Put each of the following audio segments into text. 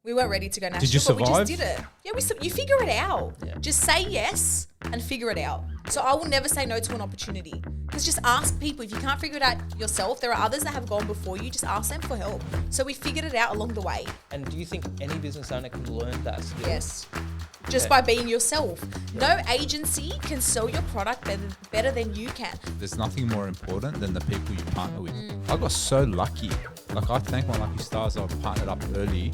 We weren't ready to go national. Did you survive? But we just did it. Yeah, you figure it out. Yeah. Just say yes and figure it out. So I will never say no to an opportunity. Because just ask people. If you can't figure it out yourself, there are others that have gone before you. Just ask them for help. So we figured it out along the way. And do you think any business owner can learn that skill? Yes. Just by being yourself. No agency can sell your product better than you can. There's nothing more important than the people you partner with. I got so lucky. Like, I thank my lucky stars I partnered up early.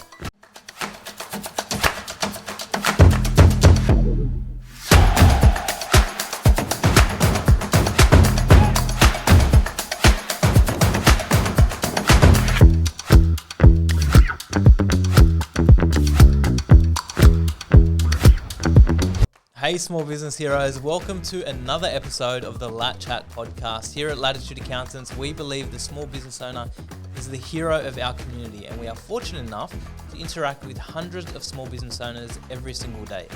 Hey small business heroes, welcome to another episode of the Lat Chat podcast. Here at Latitude Accountants, we believe the small business owner is the hero of our community, and we are fortunate enough to interact with hundreds of small business owners every single day.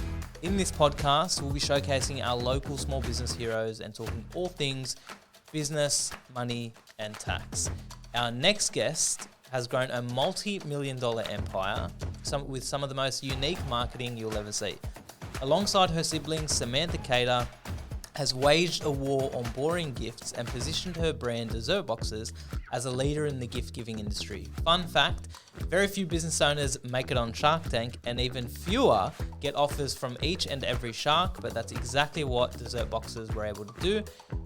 In this podcast, we'll be showcasing our local small business heroes and talking all things business, money, and tax. Our next guest has grown a multi-million-dollar empire with some of the most unique marketing you'll ever see. Alongside her siblings, Samantha Khater has waged a war on boring gifts and positioned her brand Dessert Boxes as a leader in the gift-giving industry. Fun fact, very few business owners make it on Shark Tank, and even fewer get offers from each and every shark, but that's exactly what Dessert Boxes were able to do.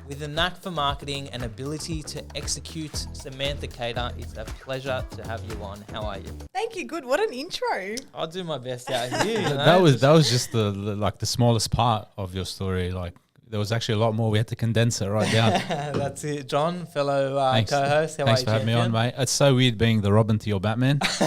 With a knack for marketing and ability to execute, Samantha Khater, it's a pleasure to have you on. How are you? Thank you. Good. What an intro. I'll do my best out here. You know? That was just the smallest part of your story. Like, there was actually a lot more. We had to condense it right down. That's it. John, fellow Thanks. co-host. Thanks for having me on, mate. It's so weird being the Robin to your Batman, but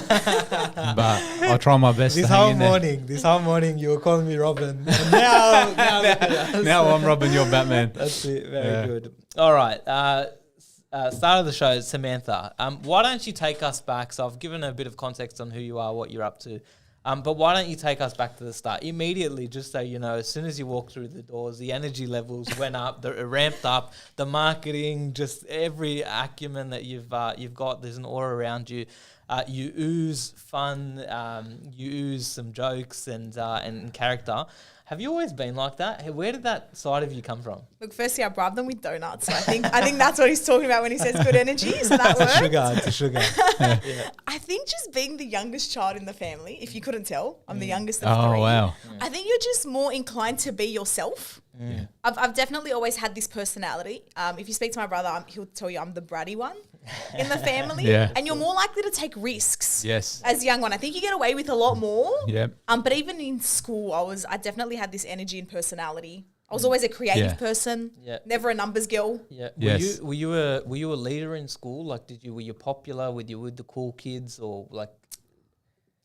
I'll try my best This to hang whole in there. this whole morning, you were calling me Robin. And now look at us. Now I'm Robin, you're Batman. That's it. Very good. All right. Start of the show, Samantha. Why don't you take us back? So I've given a bit of context on who you are, what you're up to. But why don't you take us back to the start? Immediately, just so you know, as soon as you walk through the doors, the energy levels went up, it ramped up, the marketing, just every acumen that you've got, there's an aura around you. You ooze fun, you ooze some jokes and character. Have you always been like that? Where did that side of you come from? Look, firstly, I bribed them with donuts. So I think that's what he's talking about when he says good energy. So that works. It's a sugar. Yeah. I think just being the youngest child in the family, if you couldn't tell, I'm the youngest of Oh, three. wow. I think you're just more inclined to be yourself. I've definitely always had this personality. If you speak to my brother, he'll tell you I'm the bratty one in the family. Yeah. And you're more likely to take risks. Yes. As a young one. I think you get away with a lot more. Yep. But even in school, I definitely had this energy and personality. I was always a creative person. Yeah. Never a numbers girl. Yeah. Yes. Were you a leader in school? Like, were you popular with the cool kids, or like?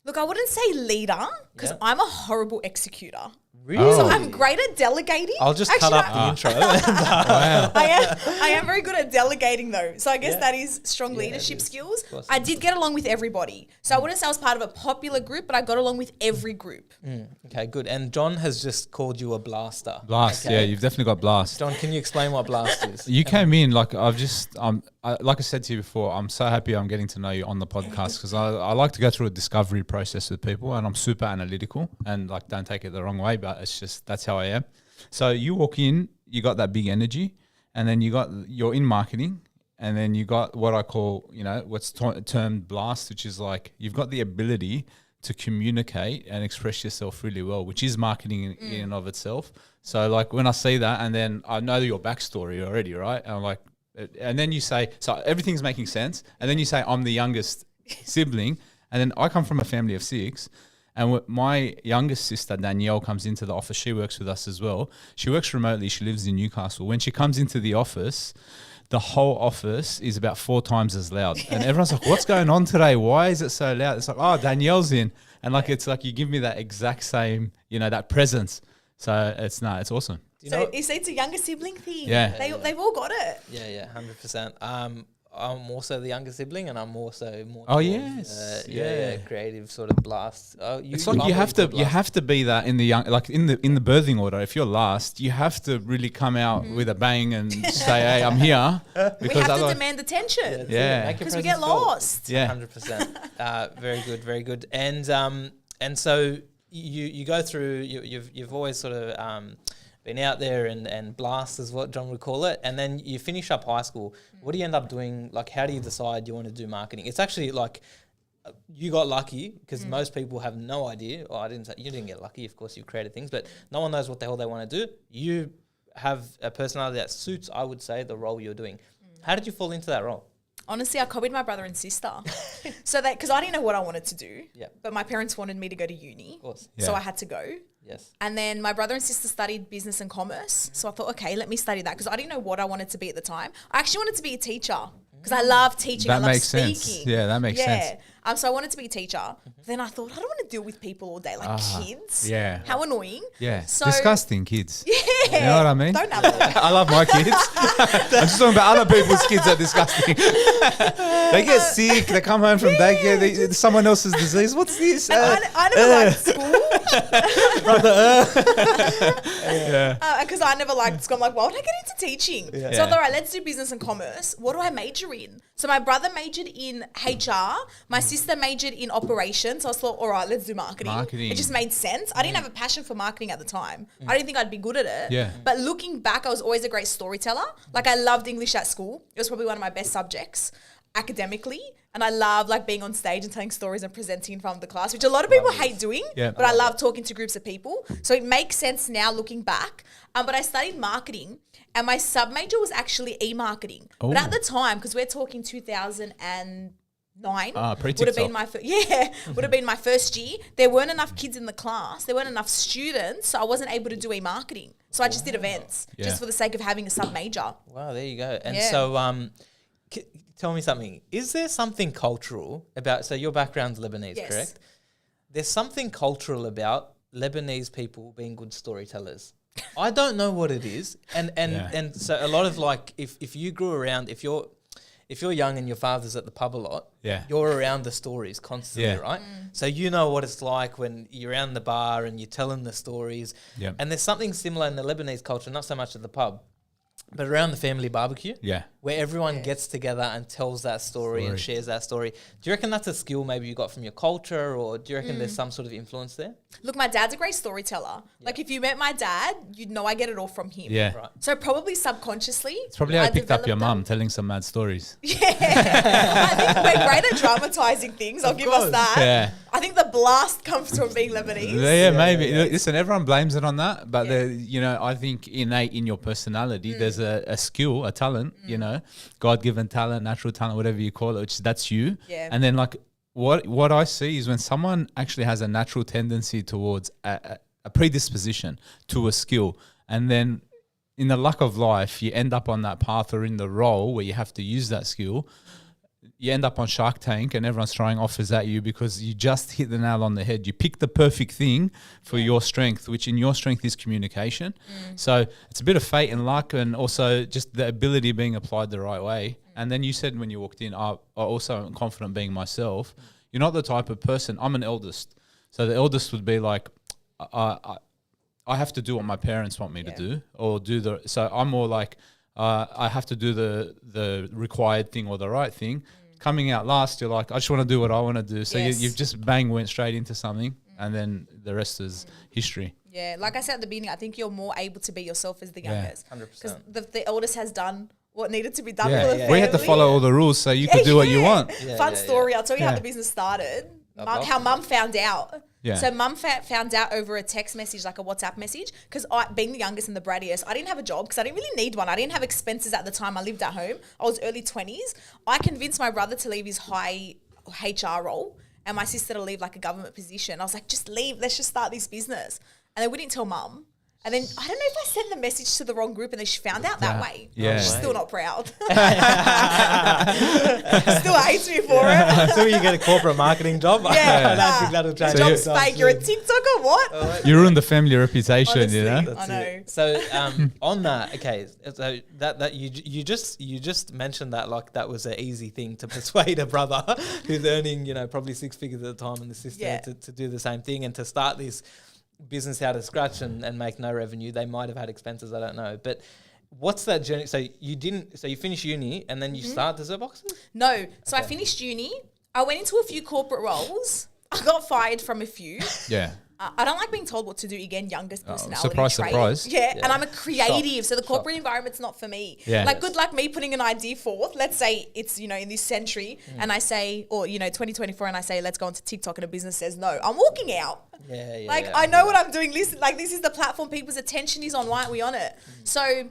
Look, I wouldn't say leader because I'm a horrible executor. Really? So I'm great at delegating. I'll just cut up the intro. Wow. I am very good at delegating though. So I guess Yeah. that is strong Yeah, leadership it is. skills. Of course. I did get along with everybody. So I wouldn't say I was part of a popular group, but I got along with every group. Okay, good. And John has just called you a blaster. Blast. Okay. Yeah, you've definitely got blast. John, can you explain what blast is? You came in like like I said to you before, I'm so happy I'm getting to know you on the podcast because I like to go through a discovery process with people, and I'm super analytical, and like, don't take it the wrong way, but it's just, that's how I am. So you walk in, you got that big energy, and then you're in marketing, and then you got what I call, what's termed blast, which is like, you've got the ability to communicate and express yourself really well, which is marketing in and of itself. So like, when I see that, and then I know your backstory already, right? And I'm like, and then you say, so everything's making sense. And then you say, I'm the youngest sibling. And then I come from a family of 6. And my youngest sister, Danielle, comes into the office. She works with us as well. She works remotely. She lives in Newcastle. When she comes into the office, the whole office is about 4 times as loud. And everyone's like, what's going on today? Why is it so loud? It's like, oh, Danielle's in. And like, it's like you give me that exact same, that presence. So it's awesome. So it's a younger sibling thing. Yeah. They've all got it. Yeah, 100%. I'm also the younger sibling, and I'm also more. Oh, towards, yes. creative sort of blast. It's like you have to be that in the young, like in the birthing order. If you're last, you have to really come out with a bang and say, "Hey, I'm here." We have to demand attention. Yeah. Because we get lost. Yeah. 100%. Very good. And so you go through. You've always sort of been out there and blast is what John would call it, and then you finish up high school. What do you end up doing? Like, how do you decide you want to do marketing? It's actually like you got lucky because most people have no idea. Oh, you didn't get lucky. Of course, you've created things, but no one knows what the hell they want to do. You have a personality that suits, I would say, the role you're doing. How did you fall into that role? Honestly, I copied my brother and sister. So that, because I didn't know what I wanted to do, but my parents wanted me to go to uni. Of course. So I had to go. Yes. And then my brother and sister studied business and commerce. So I thought, okay, let me study that because I didn't know what I wanted to be at the time. I actually wanted to be a teacher because I love teaching. I love speaking. Sense. Yeah, that makes sense. So I wanted to be a teacher. Then I thought, I don't want to deal with people all day, like kids. Yeah. How annoying. Yeah. So, disgusting kids. Yeah. You know what I mean? Don't have them. I love my kids. I'm just talking about other people's kids are disgusting. They get sick. They come home from daycare. Someone else's disease. What's this? I never liked school. Because I never liked school. I'm like, why would I get into teaching? So I thought, all right, let's do business and commerce. What do I major in? So my brother majored in HR. My sister majored in operations. So I thought, all right, let's do marketing. It just made sense. I didn't have a passion for marketing at the time. I didn't think I'd be good at it. Yeah. But looking back, I was always a great storyteller. Like I loved English at school. It was probably one of my best subjects academically. And I love like being on stage and telling stories and presenting in front of the class, which a lot of people hate doing, but I love talking to groups of people. So it makes sense now looking back. But I studied marketing and my sub major was actually e-marketing. Oh. But at the time, because we're talking 2009, would have been my first year. There weren't enough kids in the class. There weren't enough students. So I wasn't able to do e-marketing. So I just did events just for the sake of having a sub major. Wow, there you go. And so tell me something. Is there something cultural about, so your background's Lebanese, correct? There's something cultural about Lebanese people being good storytellers. I don't know what it is. And so a lot of like, if you grew around, if you're young and your father's at the pub a lot, you're around the stories constantly, right? So you know what it's like when you're around the bar and you're telling the stories. And there's something similar in the Lebanese culture, not so much at the pub, but around the family barbecue, where everyone gets together and tells that story and shares that story. Do you reckon that's a skill maybe you got from your culture, or do you reckon there's some sort of influence there? Look, my dad's a great storyteller. Like if you met my dad, you'd know I get it all from him. Yeah. Right. So probably subconsciously. It's probably how I picked up your mum telling some mad stories. Yeah. I think we're great at dramatizing things. I'll give us that. Yeah. I think the blast comes from being Lebanese. Yeah, maybe. Listen, everyone blames it on that, but I think innate in your personality, there's a skill, a talent, God-given talent, natural talent, whatever you call it, which that's you. Yeah. And then like what I see is when someone actually has a natural tendency towards a predisposition to a skill, and then in the luck of life, you end up on that path or in the role where you have to use that skill. You end up on Shark Tank and everyone's throwing offers at you because you just hit the nail on the head. You pick the perfect thing for your strength, which in your strength is communication. So it's a bit of fate and luck, and also just the ability being applied the right way. And then you said when you walked in, I also am confident being myself. You're not the type of person, I'm an eldest. So the eldest would be like, I have to do what my parents want me to do, or so I'm more like, I have to do the required thing or the right thing. Coming out last, you're like, I just want to do what I want to do. So you've just went straight into something, and then the rest is history. Yeah, like I said at the beginning, I think you're more able to be yourself as the youngest. 100%. Because the eldest has done what needed to be done Yeah. for the family. We had to follow all the rules so you could do what you want. Fun story. I'll tell you how the business started. How mum found out. Yeah. So mum found out over a text message, like a WhatsApp message, because being the youngest and the brattiest, I didn't have a job because I didn't really need one. I didn't have expenses at the time. I lived at home. I was early 20s. I convinced my brother to leave his high HR role and my sister to leave like a government position. I was like, just leave. Let's just start this business. And then we didn't tell mum. And then I don't know if I sent the message to the wrong group and then she found out that way. Yeah. She's still not proud. Still hates me for it. So you get a corporate marketing job? Yeah, I don't think that'll change. Job's fake. You're a TikToker, what? You ruined the family reputation, Honestly, you know? I know. It. So on that, okay, so that you just mentioned that like that was an easy thing to persuade a brother who's earning, probably 6 figures at the time and the sister to do the same thing and to start this business out of scratch and make no revenue. They might have had expenses, I don't know. But what's that journey? So you finished uni and then you start the boxes? No. So I finished uni. I went into a few corporate roles. I got fired from a few. Yeah. I don't like being told what to do again, youngest personality trait. Surprise. Yeah, and I'm a creative, so the corporate environment's not for me. Yeah. Like, good luck me putting an idea forth. Let's say it's, in this century, and I say, or, 2024, and I say, let's go onto TikTok, and a business says no. I'm walking out. I know what I'm doing. Listen, this is the platform. People's attention is on. Why aren't we on it? So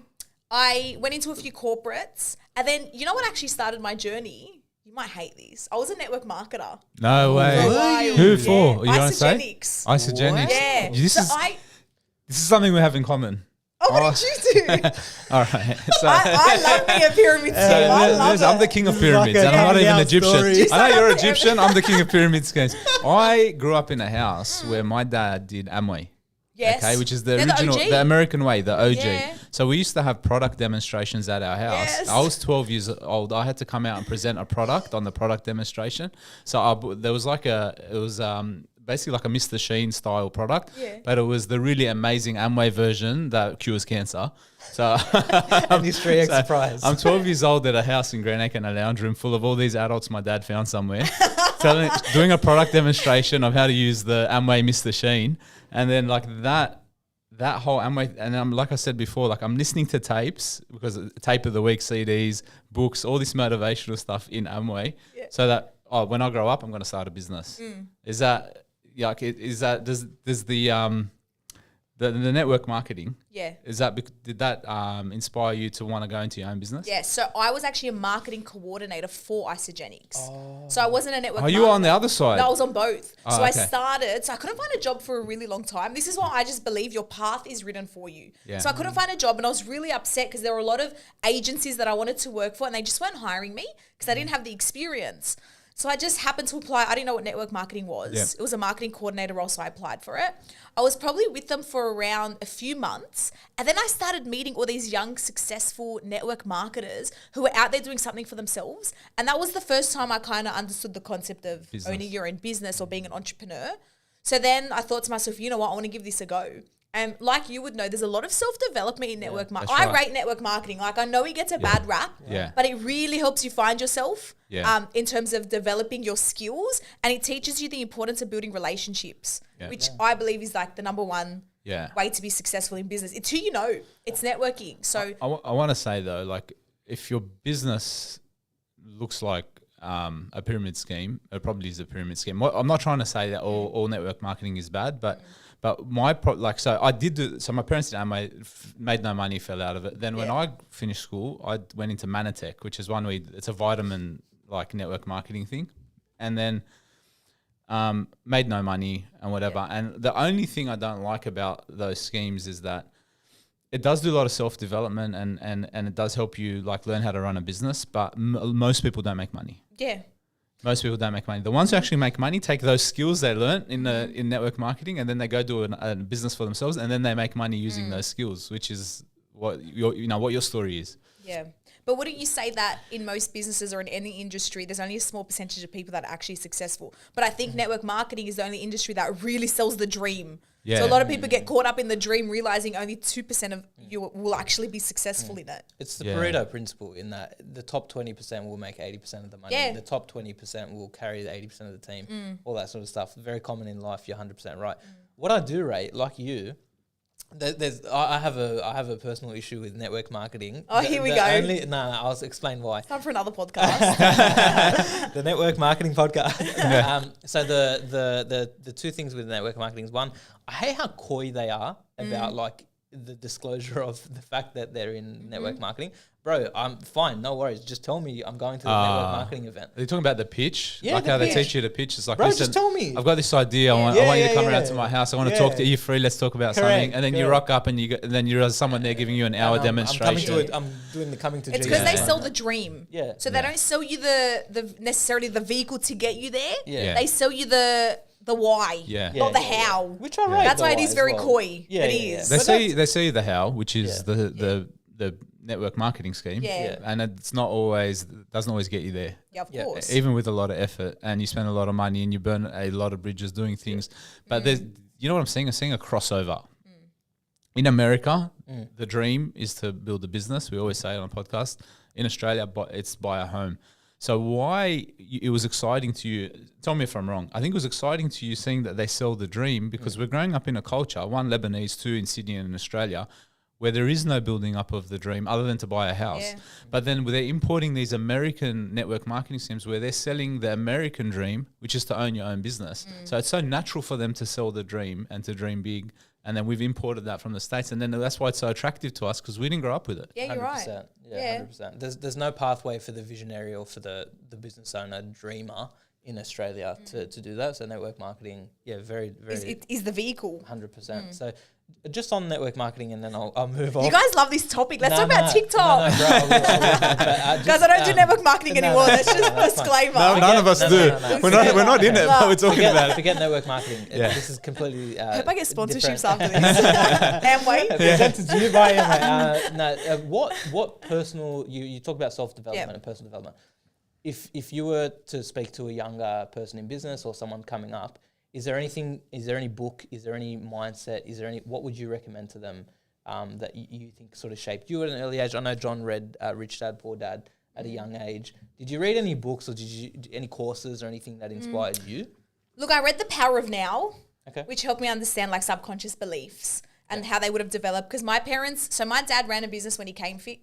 I went into a few corporates, and then, what actually started my journey? You might hate this. I was a network marketer. No way. Who for? You want to say? Isogenics. Yeah. This is something we have in common. Oh, what did you do? All right. So I love being a pyramid scheme. I love I'm the king of pyramids, and I'm not even Egyptian. I know you're Egyptian. I'm the king of pyramid schemes. I grew up in a house where my dad did Amway. Yes. Okay, which is the original, the American way, the OG. Yeah. So we used to have product demonstrations at our house. Yes. I was 12 years old. I had to come out and present a product on the product demonstration. So there was basically like a Mr. Sheen style product, but it was the really amazing Amway version that cures cancer. So History X prize. I'm 12 years old at a house in Greenacre in a lounge room full of all these adults my dad found somewhere, doing a product demonstration of how to use the Amway Mr. Sheen. And then like that whole Amway, and I'm like I said before, I'm listening to tapes because tape of the week, CDs, books, all this motivational stuff in Amway, so that when I grow up, I'm going to start a business. Is that does the network marketing? Yeah. Did that inspire you to want to go into your own business? Yeah. So I was actually a marketing coordinator for Isogenics. Oh. So I wasn't a network. Oh, you were on the other side. No, I was on both. So okay. I started. So I couldn't find a job for a really long time. This is why I just believe your path is written for you. Yeah. So I couldn't find a job, and I was really upset because there were a lot of agencies that I wanted to work for, and they just weren't hiring me because I didn't have the experience. So I just happened to apply. I didn't know what network marketing was. Yeah. It was a marketing coordinator role, so I applied for it. I was probably with them for around a few months. And then I started meeting all these young, successful network marketers who were out there doing something for themselves. And that was the first time I kind of understood the concept of owning your own business or being an entrepreneur. So then I thought to myself, you know what, I want to give this a go. And like you would know, there's a lot of self-development in network marketing. I rate network marketing. I know it gets a bad rap, but it really helps you find yourself in terms of developing your skills. And it teaches you the importance of building relationships, which I believe is the number one way to be successful in business. It's who you know. It's networking. So I want to say though, if your business looks like a pyramid scheme, it probably is a pyramid scheme. I'm not trying to say that all network marketing is bad, but so I did do. So my parents did Amway, made no money, fell out of it. Then when I finished school, I went into Manatech, which is it's a vitamin network marketing thing, and then made no money and whatever. Yeah. And the only thing I don't like about those schemes is that it does do a lot of self-development and it does help you learn how to run a business, but most people don't make money. Yeah. Most people don't make money. The ones who actually make money take those skills they learned in network marketing, and then they go do a business for themselves, and then they make money using those skills, which is what your story is. Yeah. But wouldn't you say that in most businesses or in any industry, there's only a small percentage of people that are actually successful? But I think network marketing is the only industry that really sells the dream. Yeah. So a lot of people get caught up in the dream, realizing only 2% of you will actually be successful in it. It's the Pareto principle in that the top 20% will make 80% of the money. Yeah. The top 20% will carry the 80% of the team, all that sort of stuff. Very common in life, you're 100% right. What I do rate, like you, I have a personal issue with network marketing. Oh, here we go. I'll explain why. Time for another podcast. The network marketing podcast. So the two things with network marketing is, one, I hate how coy they are about the disclosure of the fact that they're in network marketing. Bro, I'm fine, no worries. Just tell me I'm going to the network marketing event. Are you talking about the pitch? Yeah, like the how pitch. they teach you to pitch? It's like, Bro, listen, just tell me. I've got this idea. I want you to come around to my house. I want to talk to you free. Let's talk about something. And then you rock up and then you realize someone there giving you an hour demonstration. I'm doing the coming to It's Jesus. because they sell the dream. Yeah. So they don't sell you the necessarily the vehicle to get you there. Yeah. They sell you the why, not the how. Which I rate. That's why it is very well. coy. Yeah, it yeah, is. They say the how, which is the network marketing scheme. Yeah. And doesn't always get you there. Yeah, of course. Even with a lot of effort, and you spend a lot of money and you burn a lot of bridges doing things. But there's, you know what I'm seeing? I'm seeing a crossover. In America, the dream is to build a business. We always say it on a podcast. In Australia, it's buy a home. So why it was exciting to you, tell me if I'm wrong, I think it was exciting to you seeing that they sell the dream because we're growing up in a culture, one Lebanese, two in Sydney and in Australia, where there is no building up of the dream other than to buy a house. Yeah. But then they're importing these American network marketing schemes where they're selling the American dream, which is to own your own business. So it's so natural for them to sell the dream and to dream big. And then we've imported that from the States. And then that's why it's so attractive to us because we didn't grow up with it. Yeah, you're 100%. right. Yeah, 100%. There's no pathway for the visionary or for the business owner dreamer in Australia to do that. So network marketing, very, very... It is the vehicle. 100%. So just on network marketing and then I'll move on. You guys love this topic. Let's talk about TikTok. No, bro, I will. Guys, I don't do network marketing anymore. That's just a disclaimer. No, none of us do. We're not in it, but we're talking about it. Forget network marketing. This is completely I hope I get sponsorships different. after this. Amway. Presented to you by Amway. What personal... You talk about self-development and personal development. If you were to speak to a younger person in business or someone coming up, is there any book, is there any mindset, what would you recommend to them that you think sort of shaped you at an early age? I know John read Rich Dad, Poor Dad at a young age. Did you read any books or did you any courses or anything that inspired you? Look, I read The Power of Now, which helped me understand like subconscious beliefs and how they would have developed. Because my dad ran a business when he came here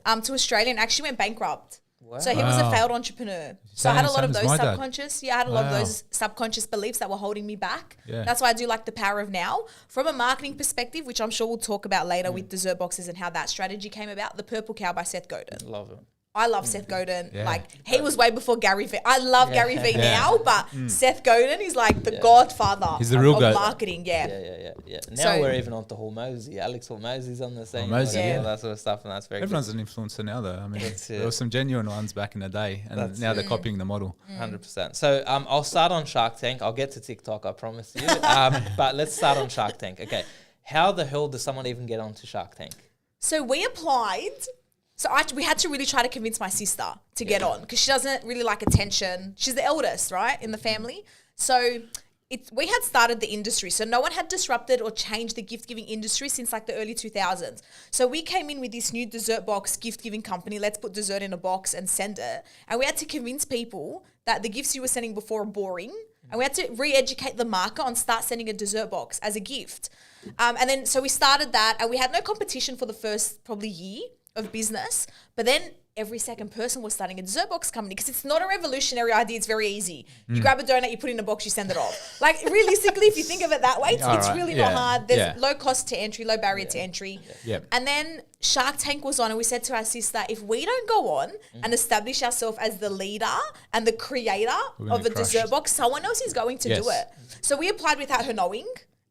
to Australia and actually went bankrupt. Wow. So he was a failed entrepreneur. So I had a lot of those subconscious. I had a lot of those subconscious beliefs that were holding me back. Yeah. That's why I do like The Power of Now. From a marketing perspective, which I'm sure we'll talk about later with dessert boxes and how that strategy came about, The Purple Cow by Seth Godin. Love it. I love Seth Godin. Yeah. Like, he was way before Gary Vee. I love Gary Vee now, but Seth Godin is like the godfather of marketing. Yeah. Now we're even on to Hormozy. Alex Hormozy's on the same. All that sort of stuff, and that's very Everyone's an influencer now, though. I mean, there were some genuine ones back in the day, and now they're copying the model. 100%. So I'll start on Shark Tank. I'll get to TikTok, I promise you. But let's start on Shark Tank. Okay. How the hell does someone even get onto Shark Tank? So we applied... So we had to really try to convince my sister to get on because she doesn't really like attention. She's the eldest, right, in the family. So we had started the industry. So no one had disrupted or changed the gift-giving industry since like the early 2000s. So we came in with this new dessert box gift-giving company. Let's put dessert in a box and send it. And we had to convince people that the gifts you were sending before are boring. And we had to re-educate the market on start sending a dessert box as a gift. And then so we started that and we had no competition for the first probably year of business, but then every second person was starting a dessert box company because it's not a revolutionary idea. It's very easy. You grab a donut, you put it in a box, you send it off. Like realistically, if you think of it that way, it's really not hard. There's low cost to entry, low barrier to entry. And then Shark Tank was on and we said to our sister, if we don't go on and establish ourselves as the leader and the creator of a dessert box, someone else is going to do it. So we applied without her knowing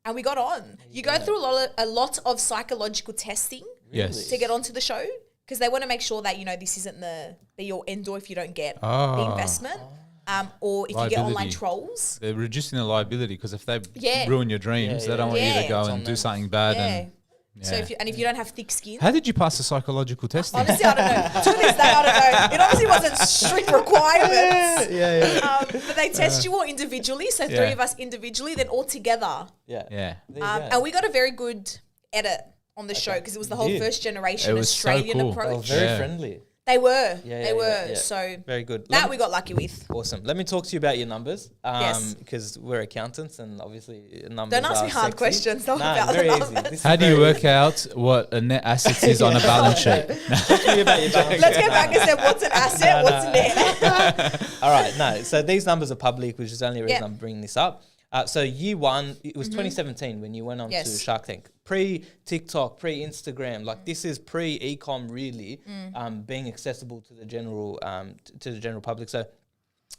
and we got on. You go through a lot of psychological testing to get onto the show because they want to make sure that, this isn't the be-all, end-all if you don't get the investment or if you get online trolls. They're reducing the liability because if they ruin your dreams, they don't want you to go and do something bad. So if you don't have thick skin. How did you pass the psychological testing? Honestly, I don't know. To this day, I don't know. It obviously wasn't strict requirements. But they test you all individually. So 3 of us individually, then all together. And we got a very good edit on the show because it was the whole first generation Australian approach. They were very friendly. They were. They were. So very good. That we got lucky with. Awesome. Let me talk to you about your numbers. Because we're accountants and obviously numbers Don't ask me hard questions. Don't about very the easy. numbers. How do you work out what a net asset is on a balance sheet? Talk to me about your balance sheet. Let's get back and say what's an asset, what's net. All right. No. So these numbers are public, which is the only reason I'm bringing this up. So year one, it was 2017 when you went on to Shark Tank. Pre-TikTok, pre-Instagram, like this is pre-ecom really, being accessible to the general public. So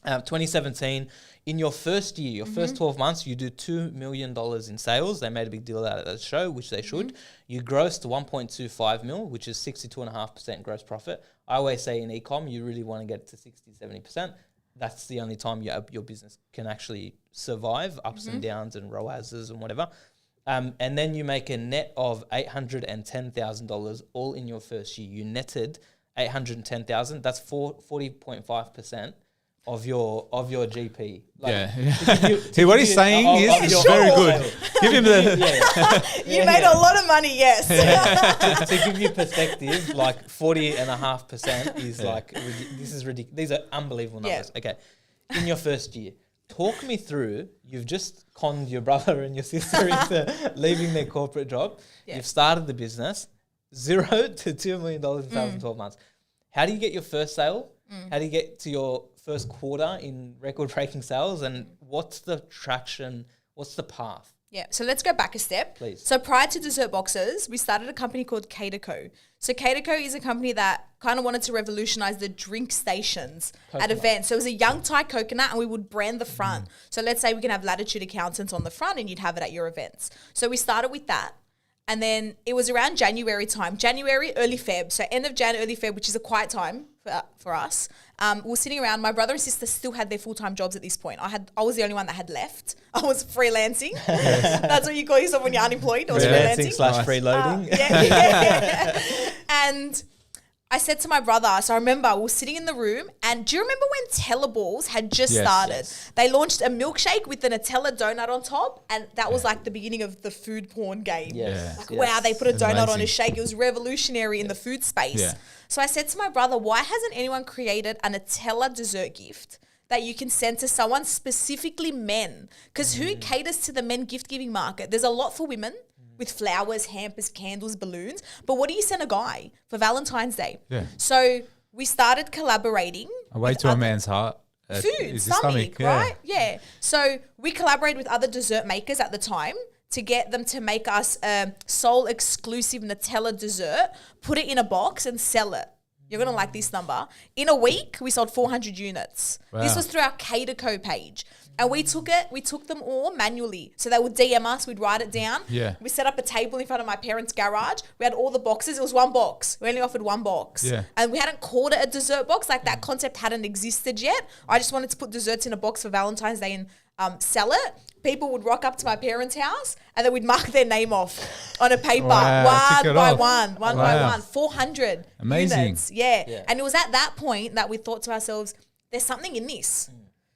2017, in your first year, your first 12 months, you do $2 million in sales. They made a big deal out of that show, which they should. You gross to 1.25 mil, which is 62.5% gross profit. I always say in ecom, you really want to get to 60-70%. That's the only time your business can actually survive ups and downs and ROASs and whatever. And then you make a net of $810,000 all in your first year. You netted $810,000. That's 40.5% of your GP. See, what he's saying is very good. Give him the... You made a lot of money, yes. To give you perspective, like 40.5% is like, this is ridiculous. These are unbelievable numbers. Okay. In your first year, talk me through, you've just conned your brother and your sister into leaving their corporate job. You've started the business, $0 to $2 million in sales in 12 months. How do you get your first sale? How do you get to your first quarter in record-breaking sales? And what's the traction? What's the path? Yeah, so let's go back a step. Please. So prior to Dessert Boxes, we started a company called Kayter. So Kayter is a company that kind of wanted to revolutionize the drink stations at events. So it was a young Thai coconut and we would brand the front. So let's say we can have Latitude Accountants on the front and you'd have it at your events. So we started with that. And then it was around January time, early Feb. So end of Jan, early Feb, which is a quiet time for us. We were sitting around. My brother and sister still had their full-time jobs at this point. I was the only one that had left. I was freelancing. That's what you call yourself when you're unemployed. I was freelancing. / freeloading. And I said to my brother, so I remember we were sitting in the room, and do you remember when Tellaballs had just started? Yes. They launched a milkshake with a Nutella donut on top, and that was like the beginning of the food porn game. Wow, they put a donut on a shake. It was revolutionary in the food space. Yeah. So I said to my brother, why hasn't anyone created a Nutella dessert gift that you can send to someone, specifically men? Because who caters to the men gift-giving market? There's a lot for women, with flowers, hampers, candles, balloons. But what do you send a guy for Valentine's Day? Yeah. So we started collaborating. Away to a man's heart. Food, stomach, right? Yeah. So we collaborated with other dessert makers at the time to get them to make us a sole exclusive Nutella dessert, put it in a box and sell it. You're going to like this number. In a week, we sold 400 units. Wow. This was through our Kayter page. And we took them all manually. So they would DM us, we'd write it down. Yeah. We set up a table in front of my parents' garage. We had all the boxes. It was one box. We only offered one box. Yeah. And we hadn't called it a dessert box. Like that concept hadn't existed yet. I just wanted to put desserts in a box for Valentine's Day and sell it. People would rock up to my parents' house and then we'd mark their name off on a paper. One by one. 400 Amazing. Units. Yeah. And it was at that point that we thought to ourselves, there's something in this.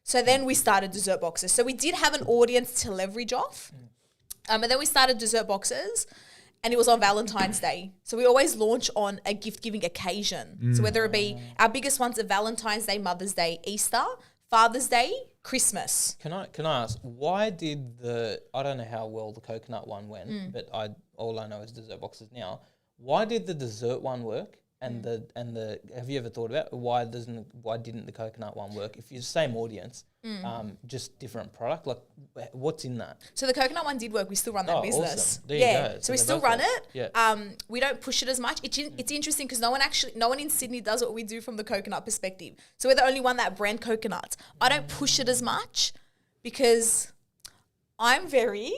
So then we started Dessert Boxes. So we did have an audience to leverage off. And then we started Dessert Boxes and it was on Valentine's Day. So we always launch on a gift-giving occasion. So whether it be our biggest ones are Valentine's Day, Mother's Day, Easter, Father's Day, Christmas. Can I ask, why did I don't know how well the coconut one went, but all I know is Dessert Boxes now. Why did the dessert one work? And the have you ever thought about why didn't the coconut one work? If you're the same audience, just different product, like what's in that? So the coconut one did work. We still run that business. Awesome. There you go. So we still run it. Yeah. We don't push it as much. It's interesting because no one in Sydney does what we do from the coconut perspective. So we're the only one that brand coconuts. I don't push it as much because I'm very,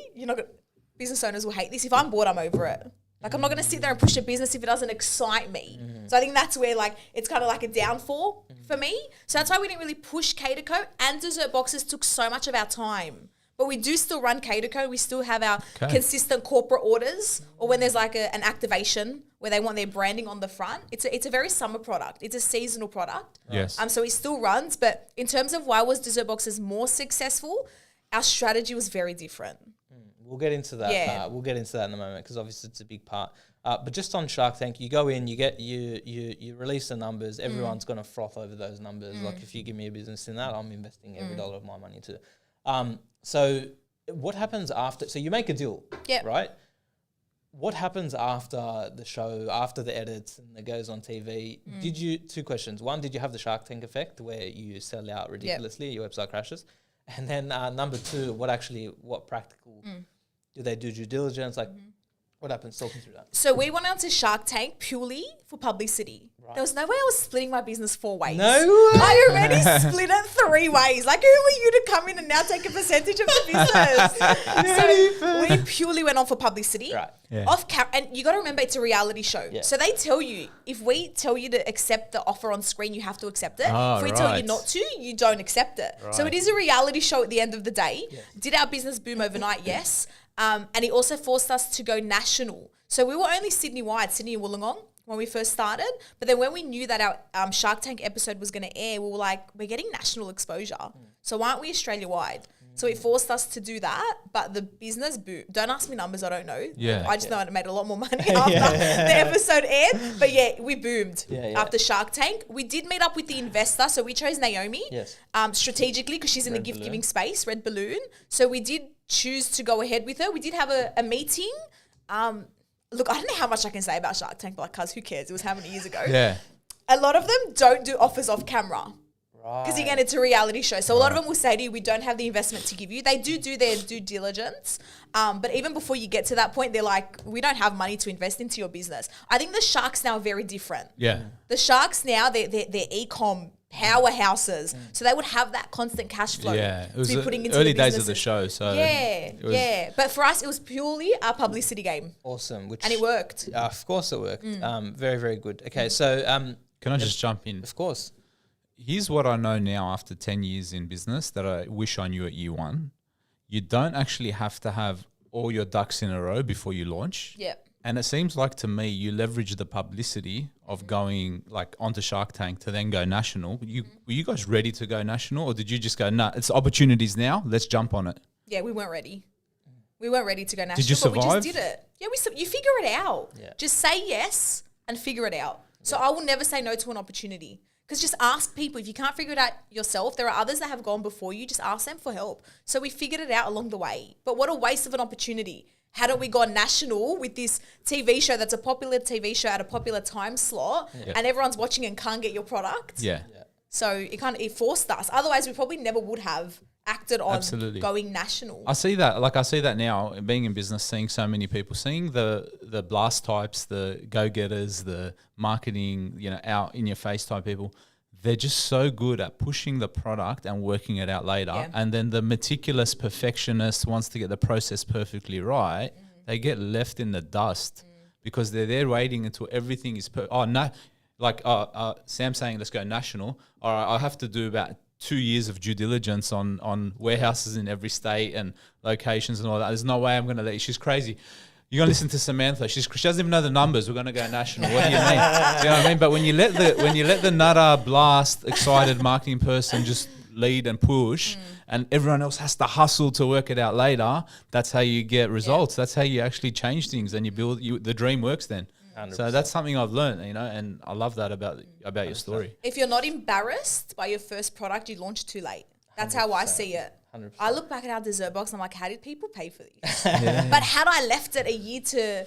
business owners will hate this. If I'm bored, I'm over it. Like, I'm not going to sit there and push a business if it doesn't excite me. So I think that's where, it's kind of like a downfall for me. So that's why we didn't really push Kayter, and Dessert Boxes took so much of our time. But we do still run Kayter. We still have our consistent corporate orders, or when there's an activation where they want their branding on the front. It's a very summer product. It's a seasonal product. Yes. So it still runs. But in terms of why was Dessert Boxes more successful, our strategy was very different. We'll get into that. Yeah. We'll get into that in a moment because obviously it's a big part. But just on Shark Tank, you go in, you release the numbers. Everyone's going to froth over those numbers. Like if you give me a business in that, I'm investing every dollar of my money too. So what happens after? So you make a deal, right? What happens after the show, after the edits and it goes on TV? Two questions. One, did you have the Shark Tank effect where you sell out ridiculously, your website crashes? And then number two, what practical do they do due diligence? Like, what happens? Talk me through that. So we went on to Shark Tank purely for publicity. Right. There was no way I was splitting my business 4 ways. No way. I already split it 3 ways. Like, who are you to come in and now take a percentage of the business? So we purely went on for publicity. Right. Yeah. And you got to remember, it's a reality show. Yeah. So they tell you, if we tell you to accept the offer on screen, you have to accept it. If we tell you not to, you don't accept it. Right. So it is a reality show at the end of the day. Yes. Did our business boom overnight? Yes. And it also forced us to go national. So we were only Sydney-wide, Sydney and Wollongong, when we first started. But then when we knew that our Shark Tank episode was going to air, we were like, we're getting national exposure. So why aren't we Australia-wide? So it forced us to do that. But the business boomed. Don't ask me numbers, I don't know. Yeah. I just know it made a lot more money after the episode aired. But yeah, we boomed after Shark Tank. We did meet up with the investor. So we chose Naomi strategically because she's in the gift-giving space, Red Balloon. So we did choose to go ahead with her. We did have a meeting. Look, I don't know how much I can say about Shark Tank, but like, cuz, who cares? It was how many years ago? Yeah. A lot of them don't do offers off camera. Because again, it's a reality show. So a lot of them will say to you, we don't have the investment to give you. They do their due diligence. But even before you get to that point, they're like, we don't have money to invest into your business. I think the sharks now are very different. Yeah. The sharks now, they're e-com powerhouses. So they would have that constant cash flow. Yeah. It was to be putting into early the days of the show. So But for us, it was purely our publicity game. Awesome. And it worked. Of course it worked. Very, very good. Okay, so... can I just jump in? Of course. Here's what I know now after 10 years in business that I wish I knew at year 1. You don't actually have to have all your ducks in a row before you launch. Yeah. And it seems like to me you leverage the publicity of going like onto Shark Tank to then go national. Were you guys ready to go national, or did you just go, nah, it's opportunities now, let's jump on it? Yeah, we weren't ready. We weren't ready to go national. Did you survive? But we just did it. Yeah, you figure it out. Yeah. Just say yes and figure it out. So I will never say no to an opportunity. Because just ask people. If you can't figure it out yourself, there are others that have gone before you. Just ask them for help. So we figured it out along the way. But what a waste of an opportunity. Hadn't we gone national with this TV show that's a popular TV show at a popular time slot and everyone's watching and can't get your product? Yeah. So it forced us. Otherwise, we probably never would have acted on going national. I see that now, being in business, seeing so many people, seeing the blast types, the go-getters, the marketing, out in your face type people. They're just so good at pushing the product and working it out later. Yeah. And then the meticulous perfectionist wants to get the process perfectly right. They get left in the dust because they're there waiting until everything is Sam saying, let's go national. All right, I have to do about 2 years of due diligence on warehouses in every state and locations and all that. There's no way I'm going to let you. She's crazy. You're going to listen to Samantha. She doesn't even know the numbers. We're going to go national. What do you mean? Do you know what I mean? But when you let the nutter blast excited marketing person just lead and push, and everyone else has to hustle to work it out later, that's how you get results. That's how you actually change things, and you build. The dream works then. 100%. So that's something I've learned, and I love that about your story. If you're not embarrassed by your first product, you launch too late. That's 100%. How I see it. 100%. I look back at our dessert box and I'm like, how did people pay for these? But had I left it a year to,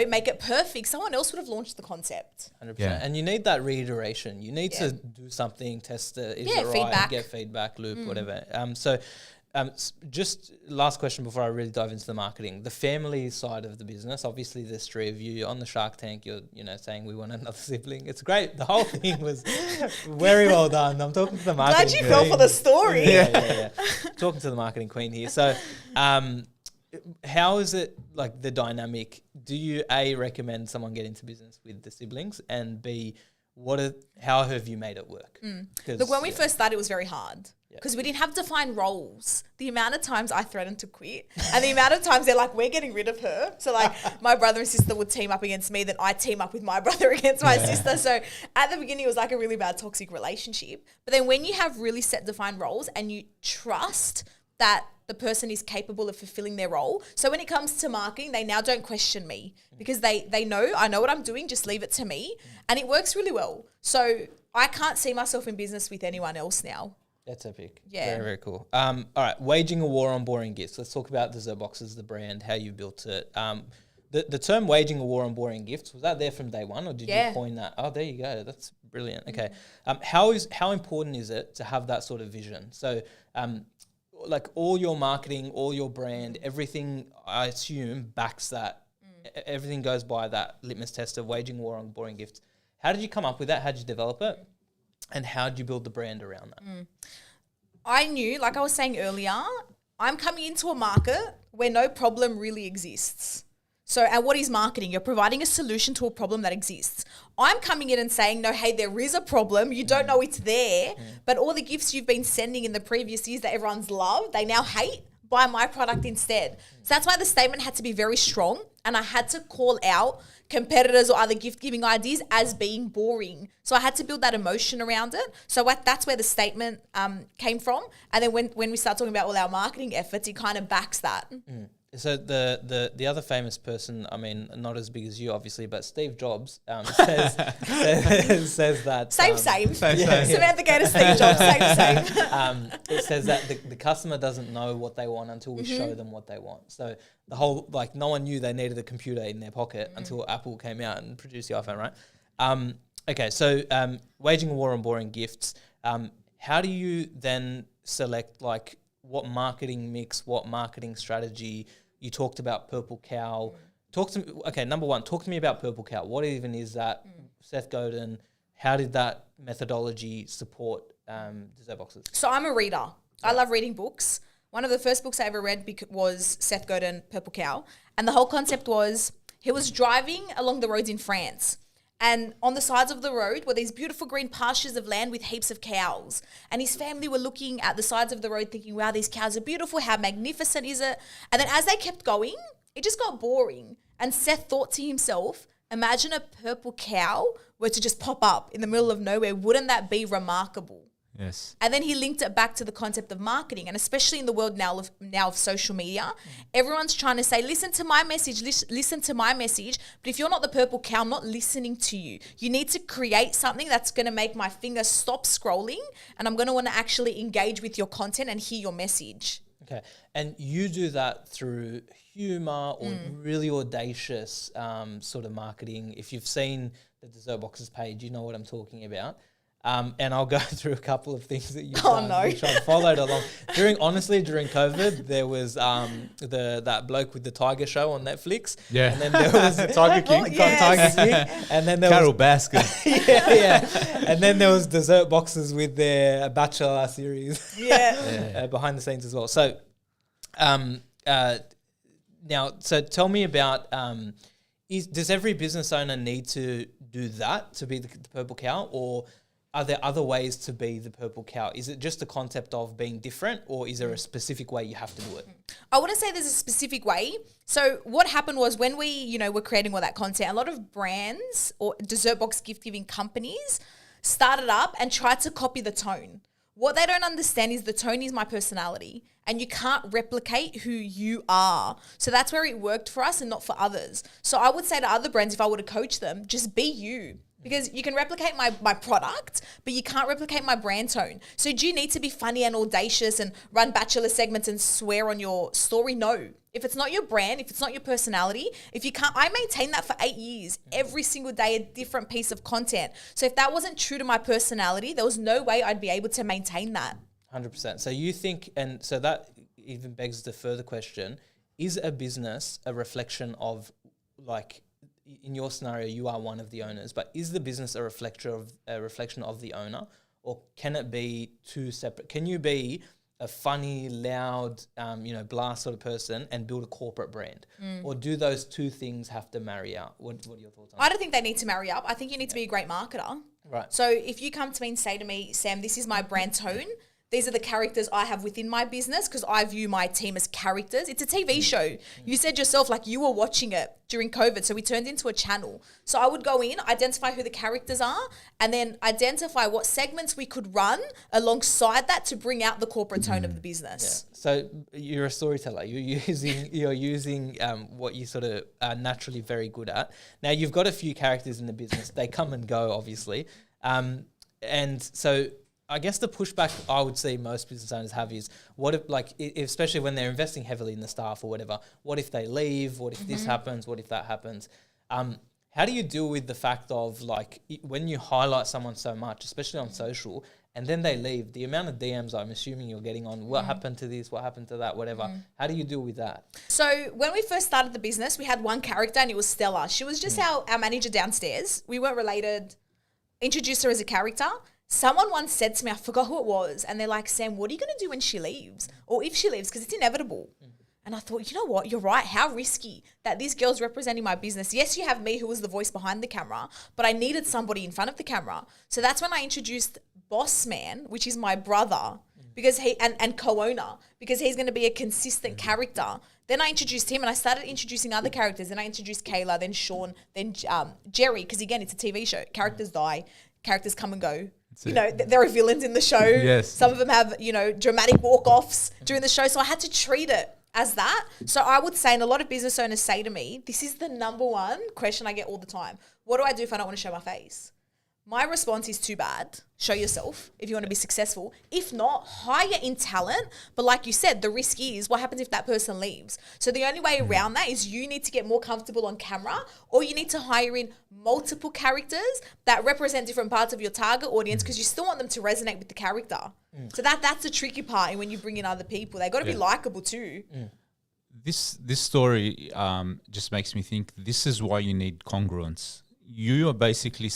make it perfect, someone else would have launched the concept. 100%. Yeah. And you need that reiteration. You need to do something, test it, is it right, feedback. Get feedback loop, whatever. Just last question before I really dive into the marketing. The family side of the business, obviously there's 3 of you on the Shark Tank. You're, saying we want another sibling. It's great. The whole thing was very well done. I'm talking to the marketing Glad you fell for the story. Yeah. Talking to the marketing queen here. So, how is it like the dynamic? Do you A, recommend someone get into business with the siblings, and B, how have you made it work? Look, when we first started, it was very hard. Because we didn't have defined roles. The amount of times I threatened to quit and the amount of times they're like, we're getting rid of her. So like my brother and sister would team up against me, then I team up with my brother against my sister. So at the beginning, it was like a really bad toxic relationship. But then when you have really set defined roles and you trust that the person is capable of fulfilling their role. So when it comes to marketing, they now don't question me because they know, I know what I'm doing, just leave it to me. And it works really well. So I can't see myself in business with anyone else now. That's epic. Yeah. Very, very cool. All right. Waging a war on boring gifts. Let's talk about Dessert Boxes, the brand, how you built it. The term waging a war on boring gifts, was that there from day one, or did you coin that? Oh, there you go. That's brilliant. Okay. How important is it to have that sort of vision? So like all your marketing, all your brand, everything, I assume, backs that. Everything goes by that litmus test of waging war on boring gifts. How did you come up with that? How did you develop it? And how did you build the brand around that? I knew, like I was saying earlier, I'm coming into a market where no problem really exists. So, and what is marketing? You're providing a solution to a problem that exists. I'm coming in and saying, no, hey, there is a problem. You don't know it's there, but all the gifts you've been sending in the previous years that everyone's loved, they now hate. Buy my product instead. So that's why the statement had to be very strong, and I had to call out competitors or other gift giving ideas as being boring. So I had to build that emotion around it. So that's where the statement came from. And then when we start talking about all our marketing efforts, it kind of backs that. So the other famous person, I mean, not as big as you, obviously, but Steve Jobs says that... Same. Samantha Khater, Steve Jobs, same. It says that the customer doesn't know what they want until we show them what they want. So the whole, like, no one knew they needed a computer in their pocket until Apple came out and produced the iPhone, right? Okay, so waging a war on boring gifts, how do you then select, like, what marketing mix, what marketing strategy? You talked about Purple Cow. Number one, talk to me about Purple Cow. What even is that? Seth Godin, how did that methodology support dessert boxes? So I'm a reader. I love reading books. One of the first books I ever read was Seth Godin, Purple Cow. And the whole concept was he was driving along the roads in France. And on the sides of the road were these beautiful green pastures of land with heaps of cows. And his family were looking at the sides of the road thinking, wow, these cows are beautiful. How magnificent is it? And then as they kept going, it just got boring. And Seth thought to himself, imagine a purple cow were to just pop up in the middle of nowhere. Wouldn't that be remarkable? Yes. And then he linked it back to the concept of marketing. And especially in the world now of social media, everyone's trying to say, listen to my message, listen to my message. But if you're not the purple cow, I'm not listening to you. You need to create something that's going to make my finger stop scrolling. And I'm going to want to actually engage with your content and hear your message. Okay. And you do that through humor or really audacious sort of marketing. If you've seen the Dessert Boxes page, you know what I'm talking about. And I'll go through a couple of things that you've done, which I've followed along. During COVID, there was that bloke with the tiger show on Netflix. Yeah. And then there was Tiger King. Tiger King. And then there Carol was Baskin. yeah. And then there was Dessert Boxes with their Bachelor series. Behind the scenes as well. So now, so tell me about, does every business owner need to do that to be the purple cow, or are there other ways to be the purple cow? Is it just the concept of being different, or is there a specific way you have to do it? I wouldn't say there's a specific way. So what happened was when we, were creating all that content, a lot of brands or dessert box gift giving companies started up and tried to copy the tone. What they don't understand is the tone is my personality, and you can't replicate who you are. So that's where it worked for us and not for others. So I would say to other brands, if I were to coach them, just be you. Because you can replicate my product, but you can't replicate my brand tone. So do you need to be funny and audacious and run bachelor segments and swear on your story? No. If it's not your brand, if it's not your personality, if you can't, I maintained that for 8 years, every single day, a different piece of content. So if that wasn't true to my personality, there was no way I'd be able to maintain that. 100%. So you think, and so that even begs the further question, is a business a reflection of, like, in your scenario, you are one of the owners, but is the business a reflection of the owner, or can it be two separate? Can you be a funny, loud, blast sort of person and build a corporate brand, or do those two things have to marry out? What are your thoughts on that? I don't think they need to marry up. I think you need to be a great marketer. Right. So if you come to me and say to me, Sam, this is my brand tone. These are the characters I have within my business, because I view my team as characters. It's a TV show. You said yourself, like, you were watching it during COVID, so we turned into a channel. So I would go in, identify who the characters are, and then identify what segments we could run alongside that to bring out the corporate tone of the business. Yeah. So you're a storyteller. You're using what you sort of are naturally very good at. Now, you've got a few characters in the business. They come and go, obviously. And so I guess the pushback I would see most business owners have is, what if, like, especially when they're investing heavily in the staff or whatever, what if they leave? What if this happens? What if that happens? How do you deal with the fact of, like, when you highlight someone so much, especially on social, and then they leave, the amount of DMs I'm assuming you're getting on, what happened to this, what happened to that, whatever. How do you deal with that? So when we first started the business, we had one character and it was Stella. She was just our manager downstairs. We weren't related. Introduced her as a character. Someone once said to me, I forgot who it was, and they're like, Sam, what are you going to do when she leaves? Or if she leaves, because it's inevitable. And I thought, you know what? You're right. How risky that this girl's representing my business. Yes, you have me who was the voice behind the camera, but I needed somebody in front of the camera. So that's when I introduced Boss Man, which is my brother, because he and co-owner, because he's going to be a consistent character. Then I introduced him and I started introducing other characters. Then I introduced Kayla, then Sean, then Jerry, because again, it's a TV show. Characters die, characters come and go. You know, there are villains in the show. Yes. Some of them have, you know, dramatic walk-offs during the show. So I had to treat it as that. So I would say, and a lot of business owners say to me, this is the number one question I get all the time. What do I do if I don't want to show my face? My response is too bad. Show yourself if you want to be successful. If not, hire in talent. But like you said, the risk is what happens if that person leaves. So the only way around that is you need to get more comfortable on camera, or you need to hire in multiple characters that represent different parts of your target audience, because you still want them to resonate with the character. So that's the tricky part. And when you bring in other people, they got to be likable too. This story just makes me think this is why you need congruence. You are basically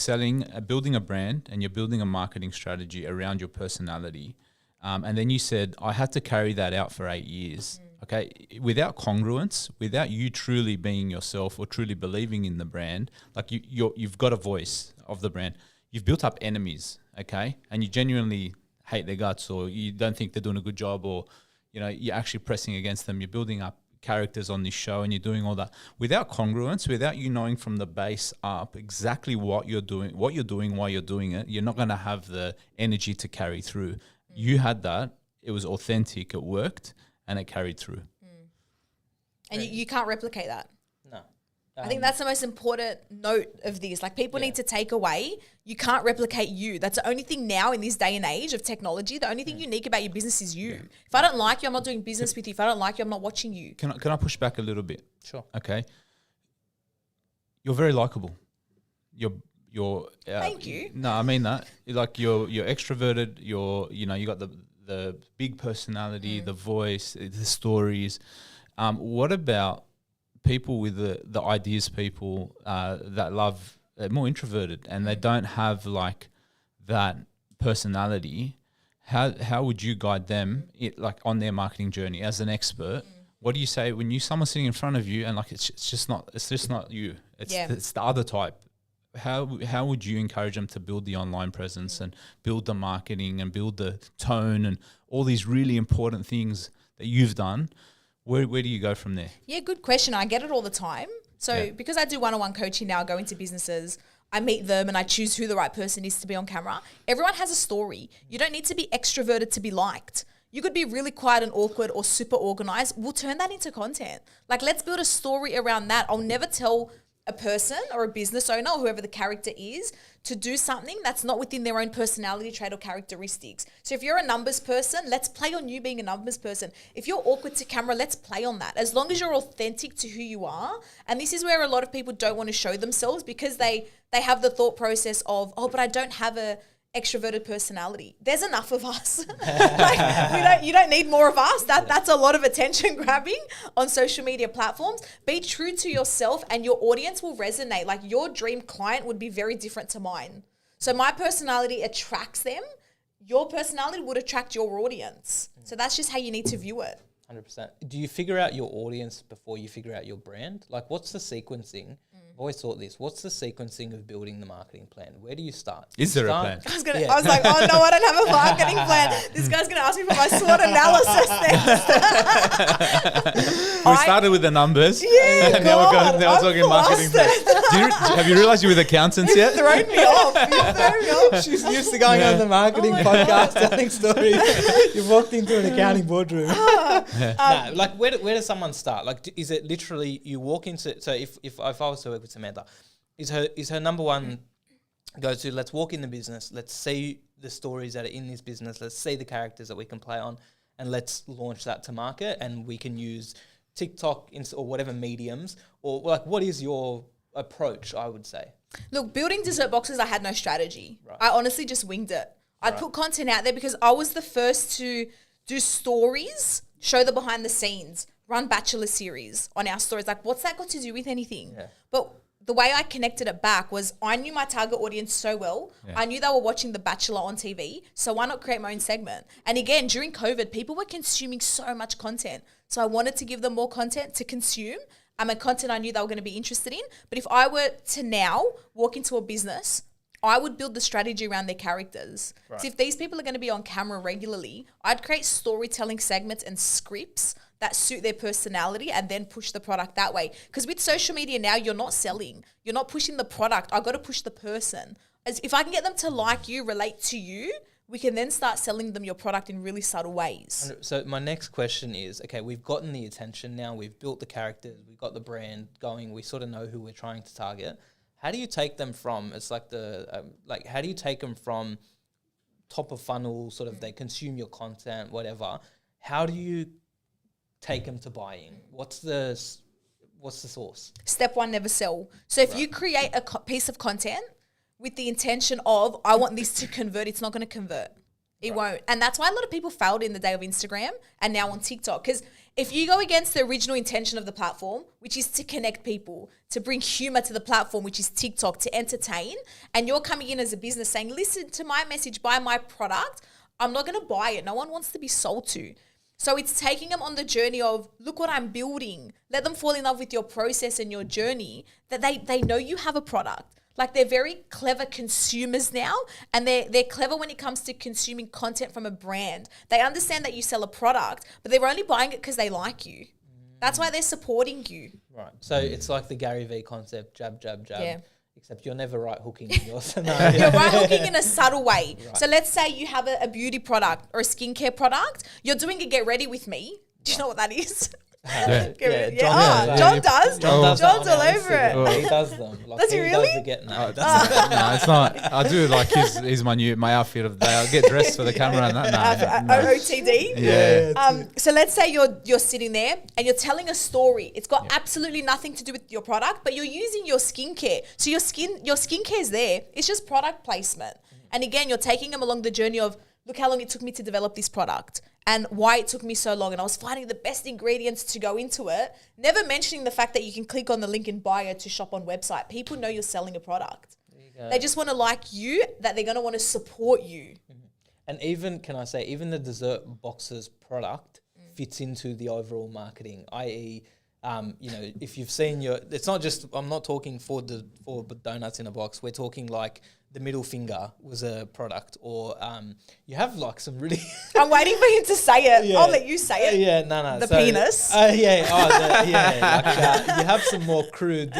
building a brand, and you're building a marketing strategy around your personality. And then you said, I had to carry that out for 8 years. Okay. Without congruence, without you truly being yourself or truly believing in the brand, like you've got a voice of the brand, you've built up enemies. Okay. And you genuinely hate their guts, or you don't think they're doing a good job, or, you know, you're actually pressing against them. You're building up characters on this show and you're doing all that without congruence, without you knowing from the base up exactly what you're doing, why you're doing it, you're not going to have the energy to carry through. You had that. It was authentic. It worked, and it carried through. And you can't replicate that. No. I think that's the most important note of this. Like, people need to take away, you can't replicate you. That's the only thing now in this day and age of technology. The only thing unique about your business is you. If I don't like you, I'm not doing business with you. If I don't like you, I'm not watching you. Can I push back a little bit? Sure. Okay. You're very likable. You're Thank you. No, I mean that. You're extroverted. You got the big personality, the voice, the stories. What about people with the ideas people that love, they're more introverted and they don't have like that personality? How would you guide them on their marketing journey as an expert? What do you say when someone's sitting in front of you and like it's just not you, it's the other type? How would you encourage them to build the online presence and build the marketing and build the tone and all these really important things that you've done? Where do you go from there? Yeah, good question. I get it all the time. So because I do one-on-one coaching now, I go into businesses, I meet them and I choose who the right person is to be on camera. Everyone has a story. You don't need to be extroverted to be liked. You could be really quiet and awkward or super organized. We'll turn that into content. Like, let's build a story around that. I'll never tell a person or a business owner or whoever the character is to do something that's not within their own personality trait or characteristics. So if you're a numbers person, let's play on you being a numbers person. If you're awkward to camera, let's play on that. As long as you're authentic to who you are. And this is where a lot of people don't want to show themselves because they have the thought process of, but I don't have a extroverted personality. There's enough of us. You don't need more of us. That's a lot of attention grabbing on social media platforms. Be true to yourself and your audience will resonate. Like, your dream client would be very different to mine. So my personality attracts them. Your personality would attract your audience. So that's just how you need to view it. 100%. Do you figure out your audience before you figure out your brand? Like, what's the sequencing? I've always thought this. What's the sequencing of building the marketing plan? Where do you start? Is there a plan? I was like, oh no, I don't have a marketing plan. This guy's going to ask me for my SWOT analysis next. We started with the numbers. Yeah, and now we're talking marketing plan. Have you realised you're with accountants yet? You've thrown me off. She's used to going on the marketing podcast telling stories. You've walked into an accounting boardroom. Like, where does someone start? Like, is it literally you walk into? So if I was to work with Samantha, is her number one go to, let's walk in the business, let's see the stories that are in this business, let's see the characters that we can play on, and let's launch that to market, and we can use TikTok or whatever mediums, or like, what is your approach? I would say, look, building dessert boxes, I had no strategy. Right. I honestly just winged it. I'd put content out there because I was the first to do stories, show the behind the scenes, run Bachelor series on our stories. Like, what's that got to do with anything? Yeah. But the way I connected it back was I knew my target audience so well. Yeah. I knew they were watching The Bachelor on TV. So why not create my own segment? And again, during COVID, people were consuming so much content. So I wanted to give them more content to consume. And content I knew they were going to be interested in. But if I were to now walk into a business, I would build the strategy around their characters. Right. So if these people are going to be on camera regularly, I'd create storytelling segments and scripts that suit their personality and then push the product that way. Because with social media now, you're not selling. You're not pushing the product. I've got to push the person. As if I can get them to like you, relate to you, we can then start selling them your product in really subtle ways. So my next question is, okay, we've gotten the attention now. We've built the characters. We've got the brand going. We sort of know who we're trying to target. How do you take them from, it's like how do you take them from top of funnel, sort of they consume your content, whatever. How do you take them to buying? What's the source? Step one, never sell. So if you create a piece of content with the intention of, I want this to convert, it's not going to convert. It won't. And that's why a lot of people failed in the day of Instagram and now on TikTok. Because if you go against the original intention of the platform, which is to connect people, to bring humor to the platform, which is TikTok, to entertain, and you're coming in as a business saying, listen to my message, buy my product, I'm not going to buy it. No one wants to be sold to. So it's taking them on the journey of, look what I'm building. Let them fall in love with your process and your journey, that they know you have a product. Like, they're very clever consumers now, and they're clever when it comes to consuming content from a brand. They understand that you sell a product, but they're only buying it because they like you. That's why they're supporting you. Right. So it's like the Gary Vee concept, jab, jab, jab. Yeah. Except you're never right hooking in your scenario. You're right hooking in a subtle way. Right. So let's say you have a beauty product or a skincare product. You're doing a get ready with me. Do you know what that is? John does. John's all over it. He does them. Like, does he really? No, it's not. I do like he's my outfit of the day. I get dressed for the camera and that. No. OOTD. Yeah. So let's say you're sitting there and you're telling a story. It's got absolutely nothing to do with your product, but you're using your skincare. So your skincare is there. It's just product placement. And again, you're taking them along the journey of, look how long it took me to develop this product and why it took me so long. And I was finding the best ingredients to go into it, never mentioning the fact that you can click on the link in bio to shop on website. People know you're selling a product. They just want to like you, that they're going to want to support you. Mm-hmm. And even, can I say, even the dessert boxes product fits into the overall marketing, i.e., if you've seen it's not just, I'm not talking for donuts in a box. We're talking like the middle finger was a product, or you have like some really. I'm waiting for him to say it. Yeah. I'll let you say it. No. The penis. You have some more crude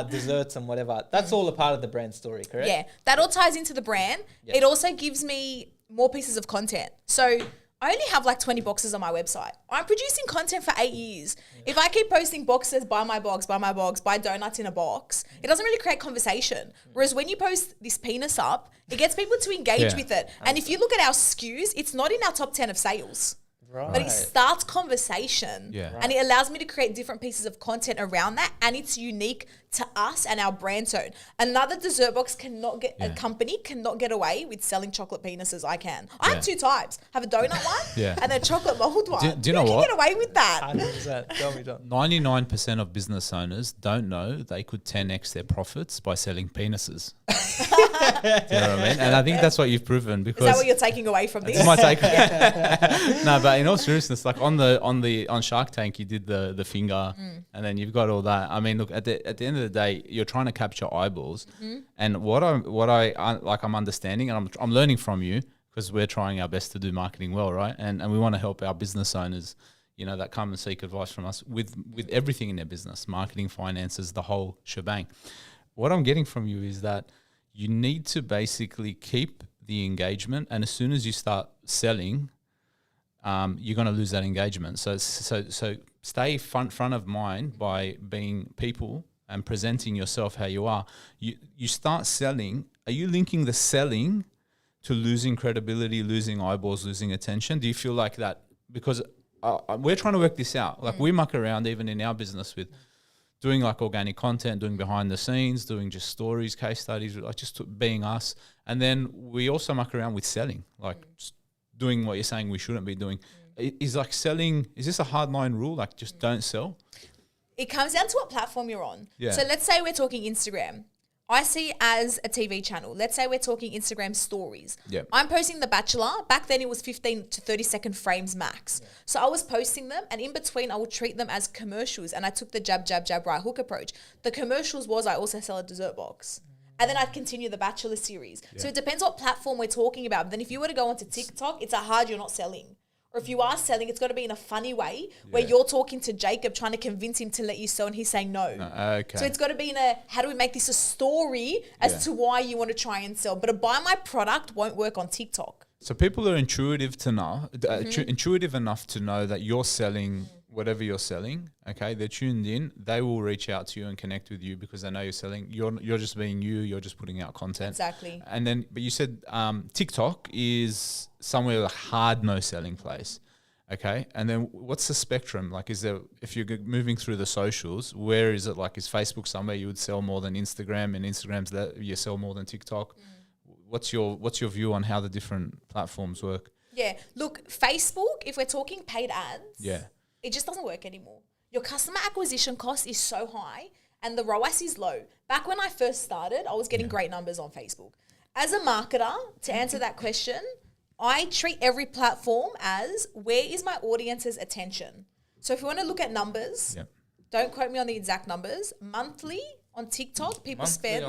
desserts and whatever. That's all a part of the brand story, correct? Yeah, that all ties into the brand. Yep. It also gives me more pieces of content. So I only have like 20 boxes on my website. I'm producing content for 8 years. Yeah. If I keep posting boxes, buy my box, buy donuts in a box, it doesn't really create conversation. Whereas when you post this penis up, it gets people to engage with it. And if you look at our SKUs, it's not in our top 10 of sales. Right. But it starts conversation and it allows me to create different pieces of content around that, and it's unique to us and our brand tone. Another dessert box a company cannot get away with selling chocolate penises. I can. I have two types. I have a donut one and a chocolate mold one. Do you know what? You can get away with that. 100%. Tell me, John. 99% of business owners don't know they could 10x their profits by selling penises. Do you know what I mean? And I think that's what you've proven. Because is that what you're taking away from this? It's my take. No, but in all seriousness, like on Shark Tank, you did the finger, and then you've got all that. I mean, look, at the end of the day, you're trying to capture eyeballs, and what I'm understanding, and I'm learning from you, because we're trying our best to do marketing well, right? And we want to help our business owners, that come and seek advice from us with everything in their business, marketing, finances, the whole shebang. What I'm getting from you is that you need to basically keep the engagement, and as soon as you start selling, you're going to lose that engagement. So stay front of mind by being people and presenting yourself how you are. You start selling. Are you linking the selling to losing credibility, losing eyeballs, losing attention? Do you feel like that? Because we're trying to work this out. Like we muck around even in our business with, doing like organic content, doing behind the scenes, doing just stories, case studies, like just being us. And then we also muck around with selling, like just doing what you're saying we shouldn't be doing. Is like selling, is this a hard line rule? Like just don't sell? It comes down to what platform you're on. Yeah. So let's say we're talking Instagram. I see it as a TV channel. Let's say we're talking Instagram stories. Yep. I'm posting The Bachelor. Back then it was 15 to 30-second frames max. Yeah. So I was posting them, and in between I would treat them as commercials, and I took the jab, jab, jab, right hook approach. The commercials was I also sell a dessert box. And then I'd continue the Bachelor series. Yeah. So it depends what platform we're talking about. But then if you were to go onto TikTok, it's a hard you're not selling. Or if you are selling, it's got to be in a funny way where you're talking to Jacob trying to convince him to let you sell and he's saying no. Okay. So it's got to be in a, how do we make this a story as to why you want to try and sell. But a buy my product won't work on TikTok. So people are intuitive to know, intuitive enough to know that you're selling whatever you're selling. Okay, they're tuned in. They will reach out to you and connect with you because they know you're selling. You're just being you. You're just putting out content. Exactly. And then, but you said TikTok is somewhere a hard no selling place. Okay, and then what's the spectrum? Like, is there, if you're moving through the socials, where is it? Like, is Facebook somewhere you would sell more than Instagram, and Instagram's that you sell more than TikTok? What's your view on how the different platforms work? Yeah, look, Facebook, if we're talking paid ads, it just doesn't work anymore. Your customer acquisition cost is so high and the ROAS is low. Back when I first started, I was getting great numbers on Facebook. As a marketer, to answer that question, I treat every platform as where is my audience's attention? So if you want to look at numbers, don't quote me on the exact numbers, monthly on TikTok, people spend,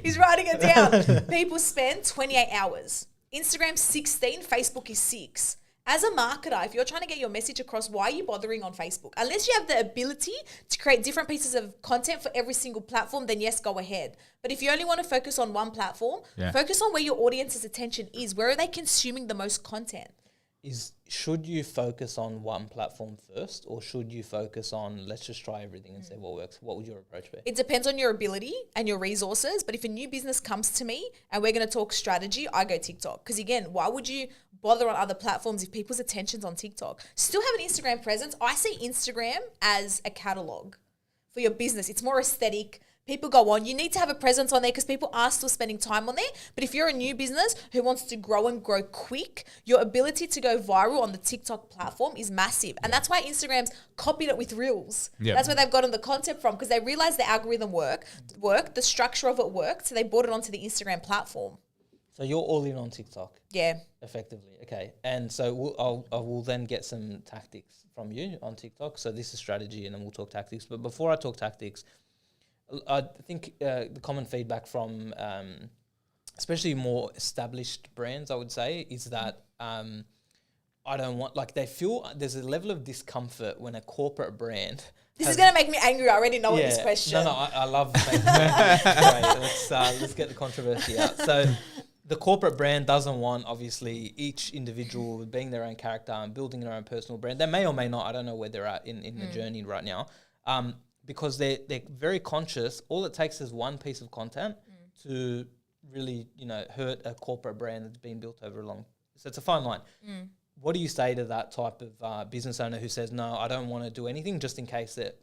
he's writing it down, people spend 28 hours. Instagram 16, Facebook is 6. As a marketer, if you're trying to get your message across, why are you bothering on Facebook? Unless you have the ability to create different pieces of content for every single platform, then yes, go ahead. But if you only want to focus on one platform, focus on where your audience's attention is. Where are they consuming the most content? Should you focus on one platform first, or should you focus on let's just try everything and see what works? What would your approach be? It depends on your ability and your resources. But if a new business comes to me and we're going to talk strategy, I go TikTok. Because again, why would you bother on other platforms if people's attention's on TikTok? Still have an Instagram presence. I see Instagram as a catalog for your business. It's more aesthetic. People go on. You need to have a presence on there because people are still spending time on there. But if you're a new business who wants to grow and grow quick, your ability to go viral on the TikTok platform is massive. And that's why Instagram's copied it with Reels. Yep. That's where they've gotten the concept from because they realized the algorithm worked, the structure of it worked. So they brought it onto the Instagram platform. So you're all in on TikTok? Yeah. Effectively. Okay. And so I will then get some tactics from you on TikTok. So this is strategy and then we'll talk tactics. But before I talk tactics, I think the common feedback from especially more established brands, I would say, is that I don't want, like they feel there's a level of discomfort when a corporate brand... This is going to make me angry. I already know this question. No, I love making let's get the controversy out. So the corporate brand doesn't want, obviously, each individual being their own character and building their own personal brand. They may or may not, I don't know where they're at in the journey right now. Because they're very conscious. All it takes is one piece of content to really, hurt a corporate brand that's been built over a long. So it's a fine line. What do you say to that type of business owner who says, "No, I don't want to do anything, just in case that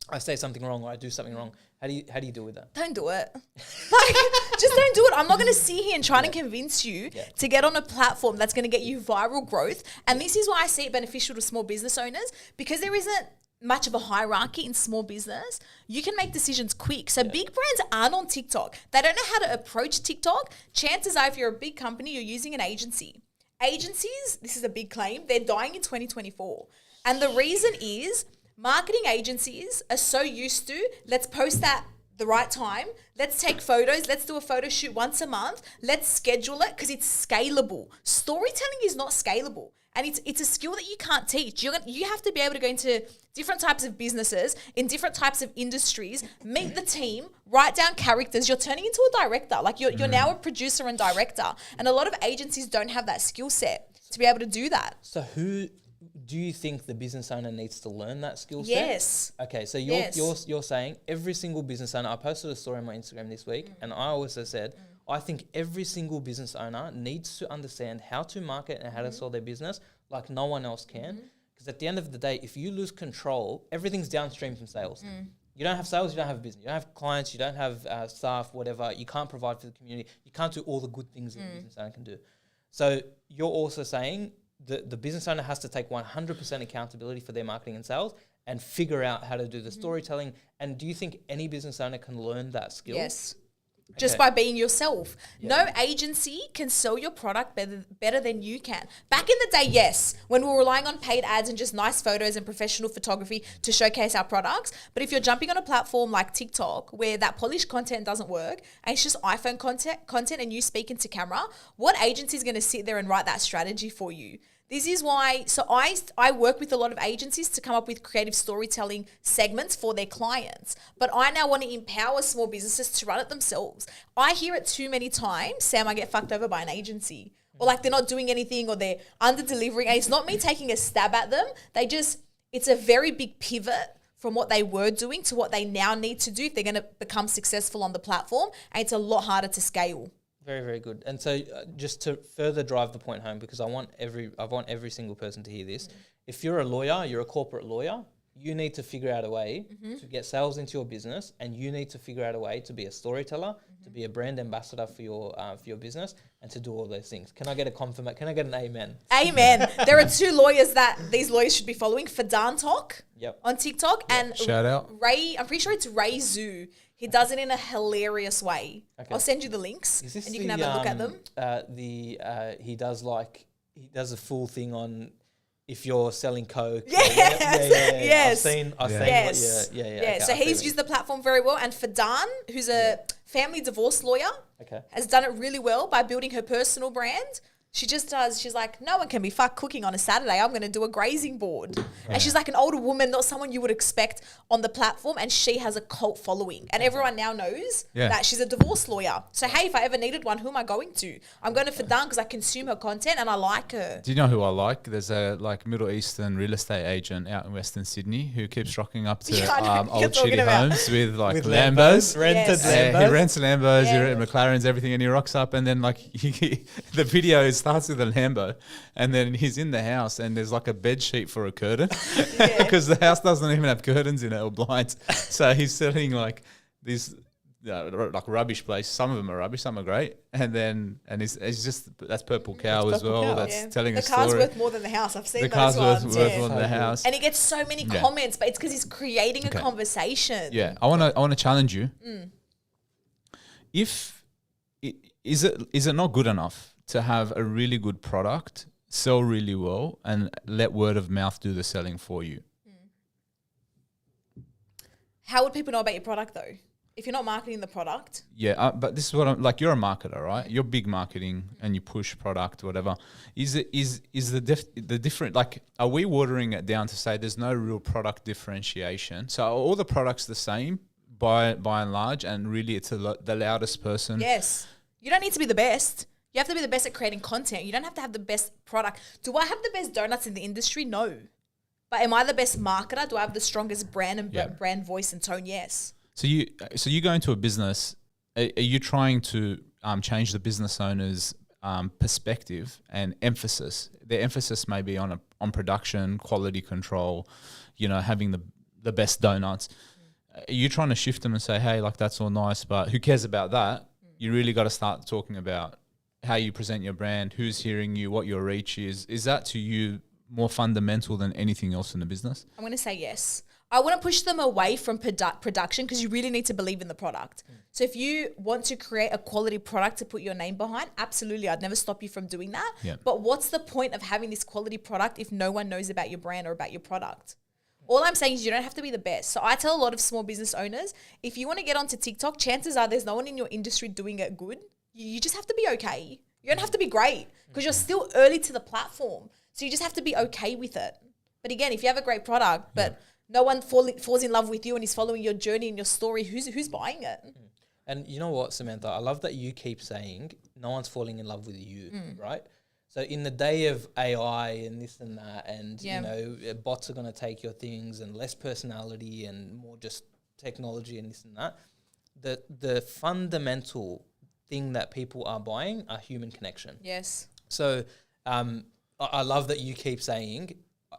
I say something wrong or I do something wrong"? How do you deal with that? Don't do it. Just don't do it. I'm not going to sit here and try to convince you to get on a platform that's going to get you viral growth. And this is why I see it beneficial to small business owners, because there isn't much of a hierarchy in small business. You can make decisions quick. So big brands aren't on TikTok. They don't know how to approach TikTok. Chances are if you're a big company, you're using an agency. Agencies, this is a big claim, they're dying in 2024. And the reason is marketing agencies are so used to, let's post at the right time, let's take photos, let's do a photo shoot once a month, let's schedule it because it's scalable. Storytelling is not scalable. And it's a skill that you can't teach. You have to be able to go into different types of businesses, in different types of industries, meet the team, write down characters. You're turning into a director. Like you're now a producer and director. And a lot of agencies don't have that skill set to be able to do that. So who do you think the business owner needs to learn that skill set? Yes. Okay, so you're saying every single business owner, I posted a story on my Instagram this week and I also said, I think every single business owner needs to understand how to market and how to sell their business like no one else can. Because at the end of the day, if you lose control, everything's downstream from sales. You don't have sales, you don't have a business. You don't have clients, you don't have staff, whatever. You can't provide for the community. You can't do all the good things that a business owner can do. So you're also saying that the business owner has to take 100% accountability for their marketing and sales and figure out how to do the storytelling. And do you think any business owner can learn that skill? Yes. Just by being yourself. No agency can sell your product better than you can. Back in the day, yes, when we were relying on paid ads and just nice photos and professional photography to showcase our products. But if you're jumping on a platform like TikTok where that polished content doesn't work and it's just iPhone content and you speak into camera, what agency is going to sit there and write that strategy for you? This is why, so I work with a lot of agencies to come up with creative storytelling segments for their clients. But I now want to empower small businesses to run it themselves. I hear it too many times, Sam, I get fucked over by an agency. Or like they're not doing anything or they're under-delivering. And it's not me taking a stab at them. It's a very big pivot from what they were doing to what they now need to do if they're going to become successful on the platform. And it's a lot harder to scale. Very, very good. And so just to further drive the point home, because I want every single person to hear this. If you're a lawyer, you're a corporate lawyer, you need to figure out a way to get sales into your business, and you need to figure out a way to be a storyteller, to be a brand ambassador for your business, and to do all those things. Can I get a confirmation? Can I get an amen? Amen. There are two lawyers that these lawyers should be following. Fadan Talk on TikTok and shout out Ray. I'm pretty sure it's Ray Zoo. He does it in a hilarious way. Okay. I'll send you the links and you can have a look at them. He does a full thing on if you're selling Coke. Yes. Yes. Okay, so he's used the platform very well. And Fadan, who's a family divorce lawyer, has done it really well by building her personal brand. She just does, she's like, no one can be fucked cooking on a Saturday. I'm going to do a grazing board. Yeah. And she's like an older woman, not someone you would expect on the platform. And she has a cult following. And everyone now knows that she's a divorce lawyer. So, hey, if I ever needed one, who am I going to? I'm going to Fadan because I consume her content and I like her. Do you know who I like? There's a Middle Eastern real estate agent out in Western Sydney who keeps rocking up to old shitty homes with Lambos. Rented Lambos. He rents Lambos, McLarens, everything, and he rocks up and then the video is starts with a Lambo and then he's in the house and there's like a bed sheet for a curtain because the house doesn't even have curtains in it or blinds. So he's selling like these like rubbish place. Some of them are rubbish, some are great. And it's just, that's Purple Cow as well. That's telling a story. The car's worth more than the house. I've seen the those car's ones. worth more than the house. And he gets so many comments, but it's because he's creating a conversation. Yeah. I want to challenge you. Is it not good enough to have a really good product, sell really well, and let word of mouth do the selling for you? How would people know about your product though? If you're not marketing the product? Yeah, but this is what I'm like. You're a marketer, right? You're big marketing and you push product, whatever. Is the different? Like, are we watering it down to say there's no real product differentiation? So are all the products the same by and large, and really it's the loudest person? Yes. You don't need to be the best. You have to be the best at creating content. You don't have to have the best product. Do I have the best donuts in the industry? No. But am I the best marketer? Do I have the strongest brand and brand voice and tone? Yes. So you go into a business. Are you trying to change the business owner's perspective and emphasis? Their emphasis may be on production, quality control, having the best donuts. Are you trying to shift them and say, hey, like that's all nice, but who cares about that? You really got to start talking about how you present your brand, who's hearing you, what your reach is. Is that to you more fundamental than anything else in the business? I'm going to say yes. I want to push them away from production because you really need to believe in the product. So if you want to create a quality product to put your name behind, absolutely, I'd never stop you from doing that. Yeah. But what's the point of having this quality product if no one knows about your brand or about your product? All I'm saying is you don't have to be the best. So I tell a lot of small business owners, if you want to get onto TikTok, chances are there's no one in your industry doing it good. You just have to be okay. You don't have to be great because you're still early to the platform. So you just have to be okay with it. But again, if you have a great product, but no one falls in love with you and is following your journey and your story, who's buying it? And you know what, Samantha? I love that you keep saying no one's falling in love with you, right? So in the day of AI and this and that, and bots are going to take your things and less personality and more just technology and this and that, the fundamental thing that people are buying are human connection. Yes. So I love that you keep saying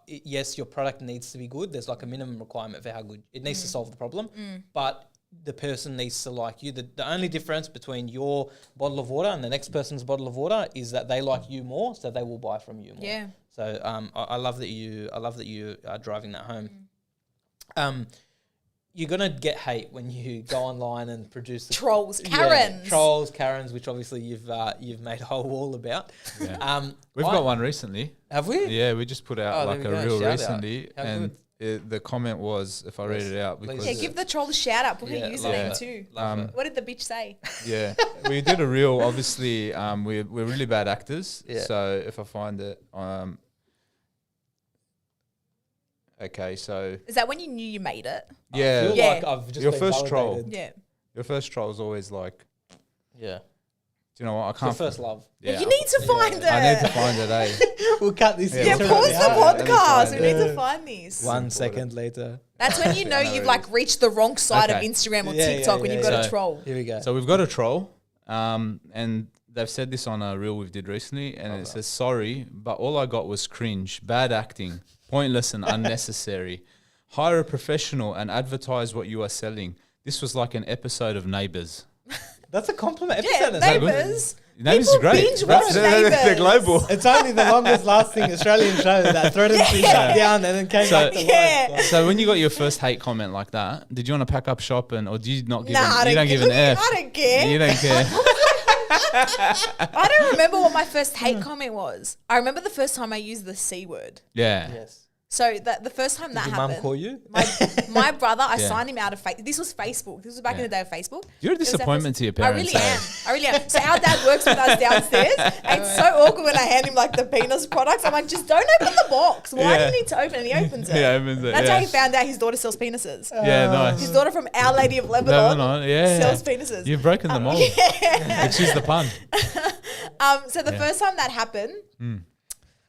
yes, your product needs to be good. There's like a minimum requirement for how good it needs to solve the problem, but the person needs to like you. The only difference between your bottle of water and the next person's bottle of water is that they like you more, so they will buy from you more. Yeah. So I love that you are driving that home. You're gonna get hate when you go online and produce the Trolls, Karens. Trolls, Karens, which obviously you've made a whole wall about. Yeah. We've got one recently. Have we? Yeah, we just put out like a reel recently, and the comment was, if I read it out, because give the troll a shout out. Put her username too. What did the bitch say? Yeah, we did a reel. Obviously, we're really bad actors. Yeah. So if I find it, okay, so Is that when you knew you made it? yeah, I feel like I've just Your been first troll. validated. Yeah. your first troll is always like, Yeah. do you know what? I It's your can't. first love. Yeah, You need to find it. I need to find it. Eh? We'll cut this. Yeah, Yeah, we'll pause cut the it. Yeah, podcast. We anytime. need to find this. 1 second later. That's when you know I know you've it like is. reached the wrong side of Okay. Instagram or Yeah, TikTok when yeah, you've got a So- troll. Here we go. So we've got a troll, and they've said this on a reel we did recently, and it says, "Sorry, but all I got was cringe, bad acting, pointless and unnecessary. Hire a professional and advertise what you are selling. This was like an episode of Neighbours." That's a compliment Yeah, episode. isn't it? Neighbours. Neighbours is People great. binge watch Neighbours. They're global. It's only the longest lasting Australian show that threatened to shut down and then came So- back to Yeah. life. So when you got your first hate comment like that, did you want to pack up shop or do you not give? Nah, you don't give an F. I don't care. You don't care. I don't remember what my first hate comment was. I remember the first time I used the C word. Yeah. Yes. So the first time that Did your happened, mum call you? my brother, I Yeah. signed him out of This was Facebook. This was back in Yeah. the day of Facebook. You're a It was our disappointment first- to your parents. I really am. So our dad works with us downstairs. And it's so awkward when I hand him like the penis products. I'm like, just don't open the box. Why do Yeah. you need to open it? And he opens it. Yeah, opens it, That's yeah. how he found out his daughter sells penises. Yeah, nice. His daughter from Our Lady of Lebanon, Lebanon, yeah. sells penises. You've broken the mold. Excuse the pun. So the first time that happened,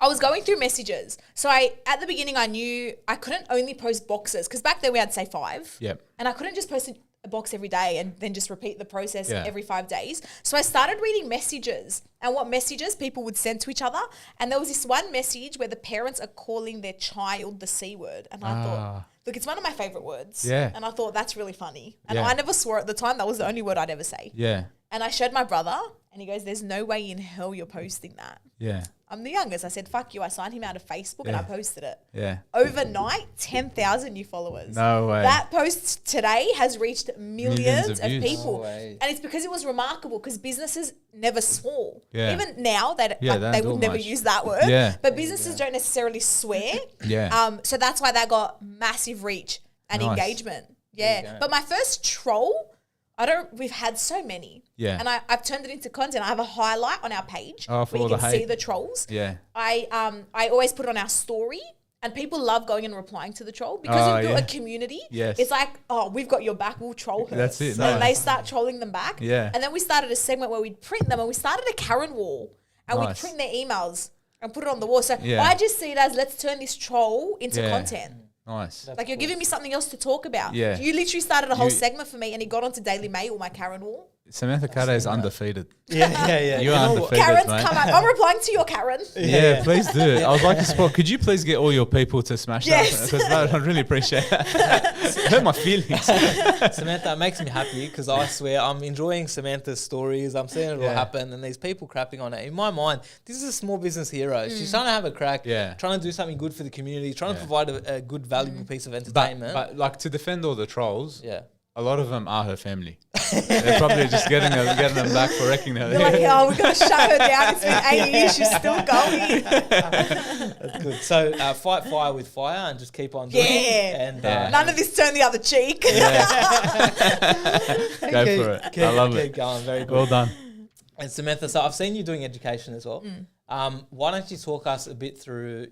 I was going through messages. So at the beginning, I knew I couldn't only post boxes because back then we had say 5. Yep. And I couldn't just post a box every day and then just repeat the process Yeah. every 5 days. So I started reading messages and what messages people would send to each other. And there was this one message where the parents are calling their child the C word. And I thought, look, it's one of my favorite words. Yeah. And I thought that's really funny. And Yeah. I never swore at the time. That was the only word I'd ever say. Yeah. And I showed my brother and he goes, there's no way in hell you're posting that. Yeah. I'm the youngest. I said, fuck you. I signed him out of Facebook and I posted it. Yeah. Overnight, 10,000 new followers. No way. That post today has reached millions of of views. people. No way. And it's because it was remarkable because businesses never swore. Yeah. Even now, they Yeah, they they don't would do never much. use that word. Yeah. But businesses don't necessarily swear. Yeah. So that's why that got massive reach and Nice. engagement. you Yeah. go. But my first troll, we've had so many. Yeah. And I've turned it into content. I have a highlight on our page Oh, for where all you the can see hate. the trolls. Yeah. I always put it on our story and people love going and replying to the troll because Oh, we've built yeah. a community. Yes. It's like, oh, we've got your back, we'll troll her. That's it, So then nice. they start trolling them back. Yeah. And then we started a segment where we'd print them and we started a Karen wall and we'd Nice. print their emails and put it on the wall. So Yeah. I just see it as let's turn this troll into Yeah. content. Nice. Like you're giving me something else to talk about. Yeah. You literally started a whole You- segment for me and it got onto Daily Mail, my Karen wall. Samantha Khater is undefeated. Yeah. You are what? undefeated, Karen's mate. come up. I'm replying to your Karen. Yeah, please do it. I would like to support. Could you please get all your people to smash Yes. that? Because I'd really appreciate that. Hurt my feelings. Samantha, it makes me happy because I swear I'm enjoying Samantha's stories. I'm seeing it all Yeah. happen and these people crapping on it. In my mind, this is a small business hero. She's trying to have a crack, Yeah. trying to do something good for the community, trying to Yeah. provide a good, valuable piece of entertainment. But like to defend all the trolls, yeah. a lot of them are her family. They're probably just getting them back for wrecking her. They're like, oh, we're going to shut her down. It's been 8 years. She's still going. That's good. So fight fire with fire and just keep on doing it. Yeah. And Yeah. None of this turn the other cheek. Go for it. I love keep it. going. Very good. Well done. And Samantha, so I've seen you doing education as well. Why don't you talk us a bit through,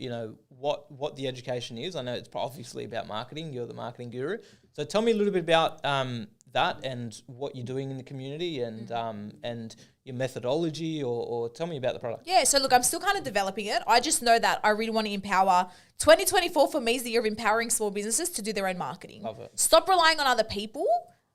what the education is? I know it's obviously about marketing. You're the marketing guru. So tell me a little bit about that and what you're doing in the community and your methodology or tell me about the product. Yeah, so look, I'm still kind of developing it. I just know that I really want to empower. 2024 for me is the year of empowering small businesses to do their own marketing. Love it. Stop relying on other people.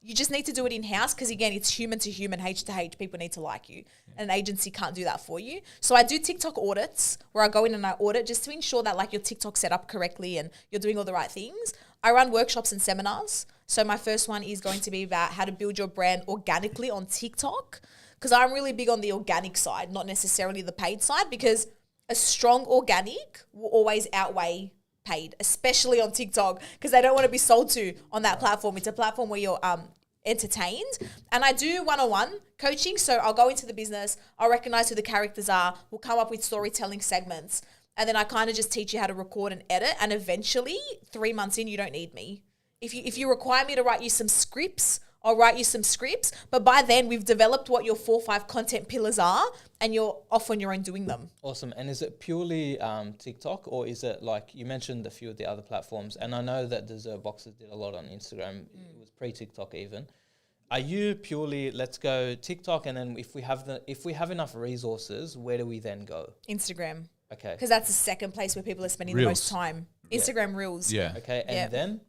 You just need to do it in-house because, again, it's human to human, H to H. People need to like you. And an agency can't do that for you. So I do TikTok audits where I go in and I audit just to ensure that like your TikTok's set up correctly and you're doing all the right things. I run workshops and seminars. So my first one is going to be about how to build your brand organically on TikTok, because I'm really big on the organic side, not necessarily the paid side, because a strong organic will always outweigh paid, especially on TikTok, because they don't want to be sold to on that platform. It's a platform where you're entertained. And I do one-on-one coaching. So I'll go into the business, I'll recognize who the characters are, we'll come up with storytelling segments, and then I kind of just teach you how to record and edit. And eventually, 3 months in, you don't need me. If you require me to write you some scripts, I'll write you some scripts. But by then, we've developed what your 4 or 5 content pillars are, and you're off on your own doing them. Awesome. And is it purely TikTok, or is it like you mentioned a few of the other platforms? And I know that Dessert Boxes did a lot on Instagram. It was pre-TikTok even. Are you purely let's go TikTok, and then if we have enough resources, where do we then go? Instagram. Okay. Because that's the second place where people are spending the most time. Instagram Reels. Yeah. Okay. And then?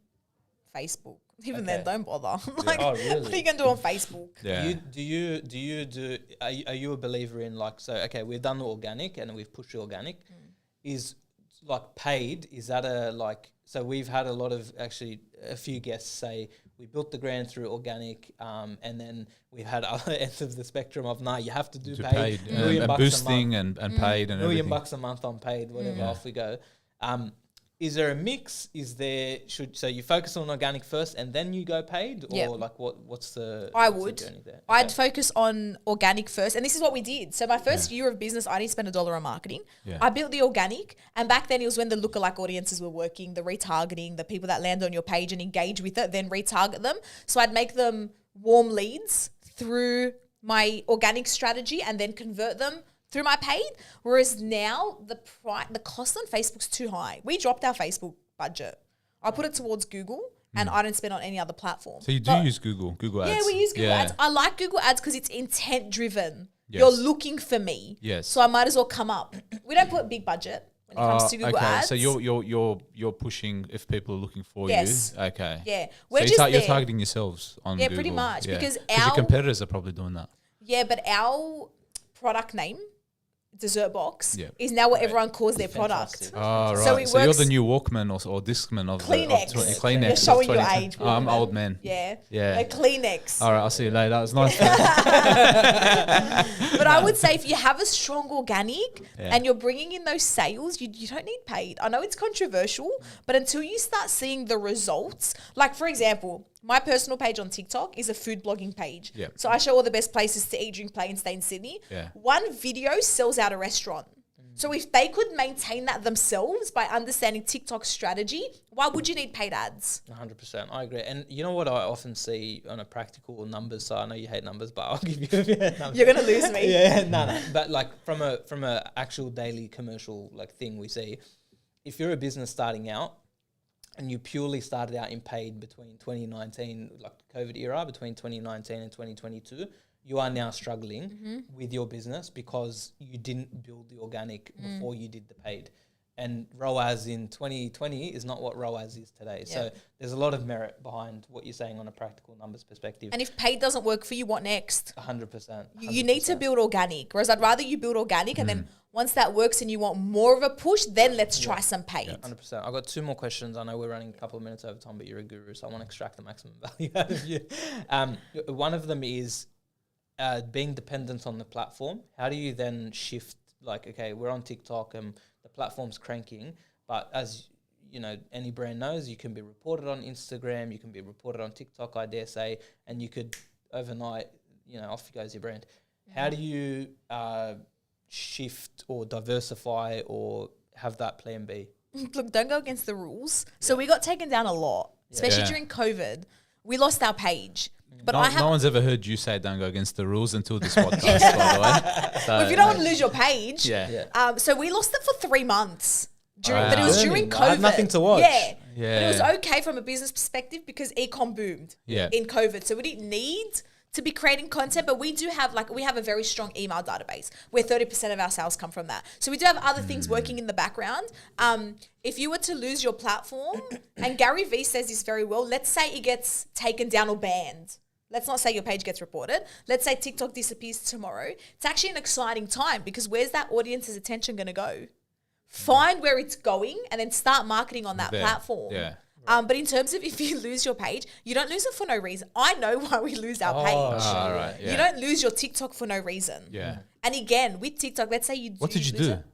Facebook. Even then, don't bother. Like, oh, really? what are you going to do on Facebook? Yeah. Are you a believer in like, so, okay, we've done the organic and we've pushed the organic. Is like paid, is that so we've had a lot of, actually a few guests say we built the brand through organic, and then we've had other ends of the spectrum of, you have to do paid. And boosting and paid and everything. $1 million a month on paid, whatever, off we go. Is there a mix? So you focus on organic first and then you go paid, or like what's the journey there? I'd focus on organic first, and this is what we did. So my first year of business, I didn't spend $1 on marketing. Yeah. I built the organic, and back then it was when the lookalike audiences were working, the retargeting, the people that land on your page and engage with it, then retarget them. So I'd make them warm leads through my organic strategy and then convert them through my paid. Whereas now the cost on Facebook's too high. We dropped our Facebook budget. I put it towards Google, and I don't spend on any other platform. So you do use Google Ads? Yeah, we use Google Ads. I like Google Ads because it's intent driven. Yes. You're looking for me. Yes. So I might as well come up. We don't put big budget when it comes to Google Ads. So you're pushing if people are looking for you. Okay. Yeah. You're targeting yourselves on Google. Yeah, pretty much. Yeah. Because your competitors are probably doing that. Yeah, but our product name, Dessert Box, is now what everyone calls their product. Oh, right. So you're the new Walkman or Discman of Kleenex. Kleenex. You're showing your age. Oh, I'm old man. Yeah. A Kleenex. All right, I'll see you later. It was nice. But I would say if you have a strong organic and you're bringing in those sales, you don't need paid. I know it's controversial, but until you start seeing the results, like for example, my personal page on TikTok is a food blogging page. Yeah. So I show all the best places to eat, drink, play, and stay in Sydney. Yeah. One video sells out a restaurant. So if they could maintain that themselves by understanding TikTok's strategy, why would you need paid ads? 100%. I agree. And you know what I often see on a practical numbers side? I know you hate numbers, but I'll give you a few numbers. You're going to lose me. No. But like from a actual daily commercial like thing we see, if you're a business starting out, and you purely started out in paid between 2019, like the COVID era, between 2019 and 2022, you are now struggling with your business because you didn't build the organic before you did the paid. And ROAS in 2020 is not what ROAS is today. Yeah. So there's a lot of merit behind what you're saying on a practical numbers perspective. And if paid doesn't work for you, what next? 100%. You need to build organic. Whereas I'd rather you build organic and then once that works and you want more of a push, then let's try some paid. Yeah, 100%. I've got 2 more questions. I know we're running a couple of minutes over time, but you're a guru, so I want to extract the maximum value out of you. One of them is being dependent on the platform. How do you then shift, like, okay, we're on TikTok and the platform's cranking, but as you know, any brand knows, you can be reported on Instagram, you can be reported on TikTok, I dare say, and you could overnight, off goes your brand. How do you shift or diversify or have that plan B? Look, don't go against the rules. So we got taken down a lot, especially during COVID. We lost our page. But no one's ever heard you say don't go against the rules until this podcast, by the way. So, well, if you don't want to lose your page. So we lost it for 3 months. But it was during COVID. I had nothing to watch. Yeah. But it was okay from a business perspective because e-com boomed in COVID. So we didn't need to be creating content, but we do have we have a very strong email database where 30% of our sales come from that. So we do have other things working in the background. If you were to lose your platform, and Gary Vee says this very well, let's say it gets taken down or banned. let's not say your page gets reported. Let's say TikTok disappears tomorrow. It's actually an exciting time because where's that audience's attention going to go? Find where it's going and then start marketing on that platform. Yeah. But in terms of if you lose your page, you don't lose it for no reason. I know why we lose our page. Right, yeah. You don't lose your TikTok for no reason. Yeah. And again, with TikTok, let's say you What did you lose do? it.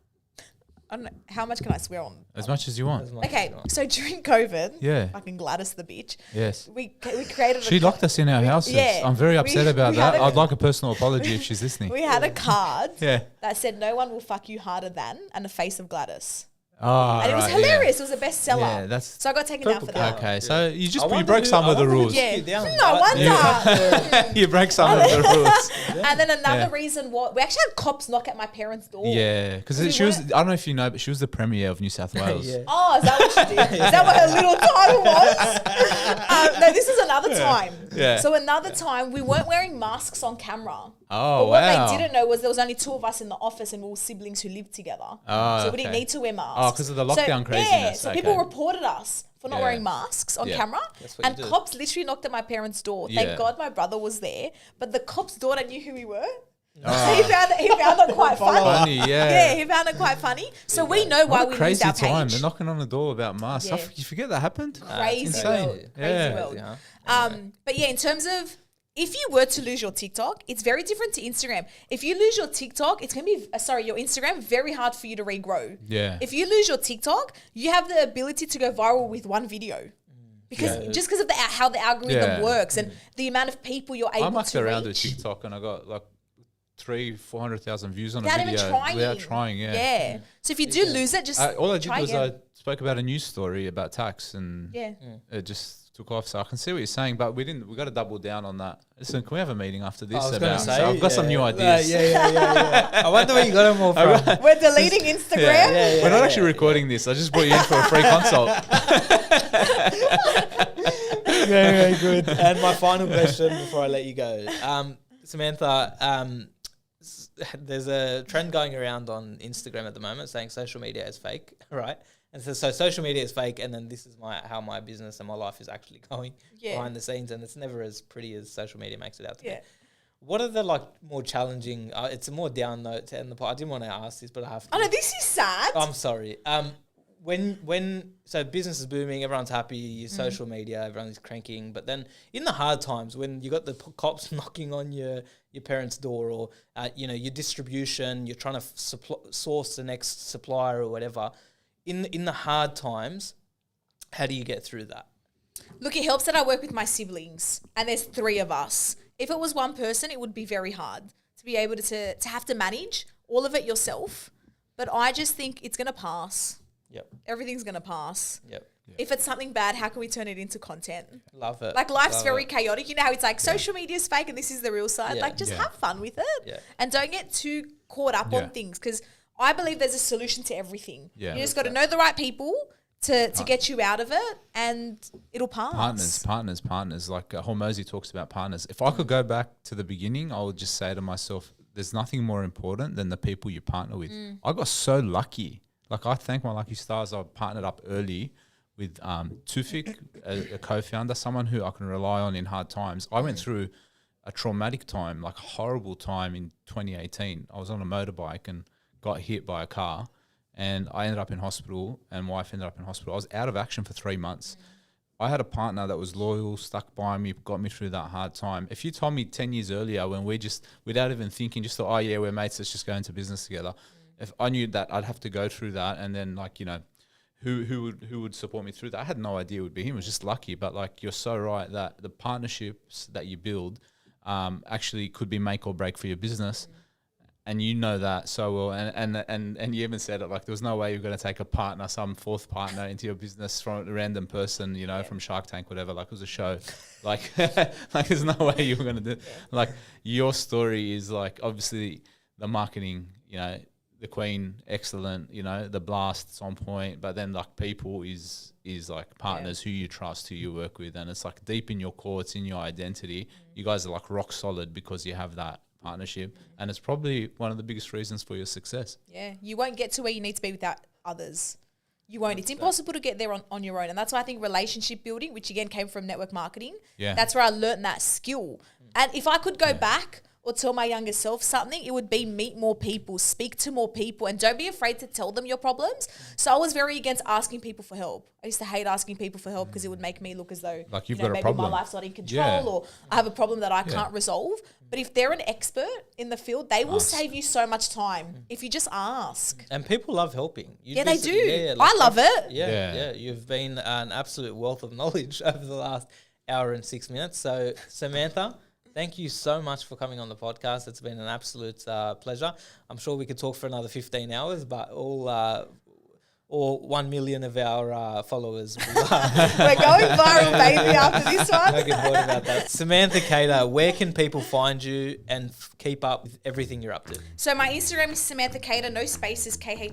I don't know. How much can I swear on? As much as you want. Okay, so during COVID, Yeah. fucking Gladys the bitch, Yes. we created She locked us in our houses. Yeah. I'm very upset about we that. had I'd like a personal apology if she's listening. we had a card Yeah. that said no one will fuck you harder than and the face of Gladys. Oh, And it was right, hilarious. It was a bestseller. Yeah, that's So I got taken down for that. okay. So you just I you wonder broke who- some I of the wonder who rules. took Yeah. you down. No wonder. You broke some of the rules. And then another Yeah. reason why we actually had cops knock at my parents' door. Yeah, because We she was. weren't- I don't know if you know, but she was the premier of New South Wales. Yeah. Oh, is that what she did? Is that what her little title was? No, this is another time. Yeah. So another time, we weren't wearing masks on camera. Oh, But what wow. they didn't know was there was only 2 of us in the office and we were siblings who lived together. Oh, So we didn't okay. need to wear masks. Oh, 'cause of the lockdown Yeah, craziness. so Okay. people reported us for not Yeah. wearing masks on Yeah. camera. That's what you And do. cops literally knocked at my parents' door. Yeah. Thank God my brother was there. But the cop's daughter knew who we were. Oh. So he found it quite funny. Funny, yeah. Yeah, he found it quite funny. So we know why What a we crazy lose our time. page. They're knocking on the door about masks. Yeah. You forget that happened? Crazy insane. world. Crazy Yeah. world. Yeah. But yeah, in terms of if you were to lose your TikTok, it's very different to Instagram. If you lose your TikTok, it's going to be, your Instagram, very hard for you to regrow. Yeah. If you lose your TikTok, you have the ability to go viral with one video. Because just because of how the algorithm Yeah. works and the amount of people you're able I mucked to around with reach. TikTok and I got like 300,000-400,000 views on Without a video even trying. without trying. Yeah. Yeah. So if you do lose it, just All I did try was again. I spoke about a news story about tax and Yeah. it just took off. So I can see what you're saying, but we got to double down on that. Listen, can we have a meeting after this? I was about going to say. so I've got some new ideas. Yeah. I wonder where you got them all from. We're deleting Instagram. Yeah. We're not actually recording this. I just brought you in for a free consult. Very good. And my final question before I let you go, Samantha. There's a trend going around on Instagram at the moment saying social media is fake, right? And so social media is fake, and then this is how my business and my life is actually going behind the scenes, and it's never as pretty as social media makes it out to be. What are the more challenging? It's a more down note to end the pod. I didn't want to ask this, but I have to. Oh no, this is sad. I'm sorry. So business is booming, everyone's happy, your social media, everyone's cranking, but then in the hard times when you got the cops knocking on your parents' door or your distribution, you're trying to source the next supplier or whatever. In the hard times, how do you get through that? Look, it helps that I work with my siblings and there's 3 of us. If it was one person, it would be very hard to be able to have to manage all of it yourself. But I just think it's going to pass. Yep. Everything's going to pass. Yep. If it's something bad, how can we turn it into content? Love it. Like life's Love very it. chaotic. You know how it's like social media is fake and this is the real side. Yeah. Like just have fun with it. Yeah. And don't get too caught up on things because I believe there's a solution to everything. Yeah. You just got to know the right people to get you out of it and it'll pass. Partners. Like Hormozy talks about partners. If I could go back to the beginning, I would just say to myself, there's nothing more important than the people you partner with. I got so lucky. Like I thank my lucky stars I partnered up early with Tufik, a co-founder, someone who I can rely on in hard times. I went through a traumatic time, like a horrible time in 2018. I was on a motorbike and got hit by a car and I ended up in hospital and wife ended up in hospital. I was out of action for 3 months. I had a partner that was loyal, stuck by me, got me through that hard time. If you told me 10 years earlier when we just, without even thinking, just thought, oh yeah, we're mates, let's just go into business together. If I knew that I'd have to go through that and then who would support me through that? I had no idea it would be him. It was just lucky. But like you're so right that the partnerships that you build actually could be make or break for your business. And you know that so well, and you even said it like there was no way you're going to take a partner, some 4th partner into your business from a random person, from Shark Tank, whatever. Like it was a show, like there's no way you were going to do. Like your story is like obviously the marketing, the queen, excellent, the blast's on point, but then like people is like partners who you trust, who you work with, and it's like deep in your core, it's in your identity. You guys are like rock solid because you have that partnership, and it's probably one of the biggest reasons for your success. Yeah, you won't get to where you need to be without others. you won't. It's impossible to get there on your own. And that's why I think relationship building, which again came from network marketing, that's where I learned that skill. And if I could go back or tell my younger self something, it would be meet more people, speak to more people, and don't be afraid to tell them your problems. So I was very against asking people for help. I used to hate asking people for help because it would make me look as though like you've got a problem. My life's not in control or I have a problem that I can't resolve. But if they're an expert in the field, they will save you so much time if you just ask. And people love helping. They do. I love it. Yeah. You've been an absolute wealth of knowledge over the last hour and 6 minutes. So, Samantha, thank you so much for coming on the podcast. It's been an absolute pleasure. I'm sure we could talk for another 15 hours, but all 1 million of our followers. We're going viral, baby, after this one. No good word about that. Samantha Khater, where can people find you and keep up with everything you're up to? So my Instagram is Samantha Khater, no spaces, Khater.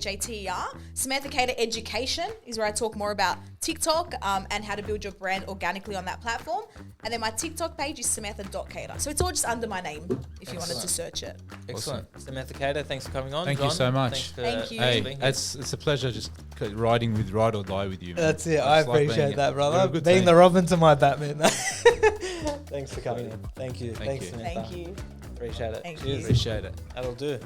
Samantha Khater Education is where I talk more about TikTok and how to build your brand organically on that platform. And then my TikTok page is Samantha.Khater. So it's all just under my name if you wanted to search it. Excellent. Awesome. Samantha Khater, thanks for coming on. Thank John, you so much. Thank you. Hey, it's a pleasure just riding with Ride or Die with you, man. That's it. I appreciate that, brother. Being the Robin to my Batman. Thanks for coming in. Thank you. Thanks, Samantha. Thank you. Appreciate it. Thank you. Appreciate it. That'll do.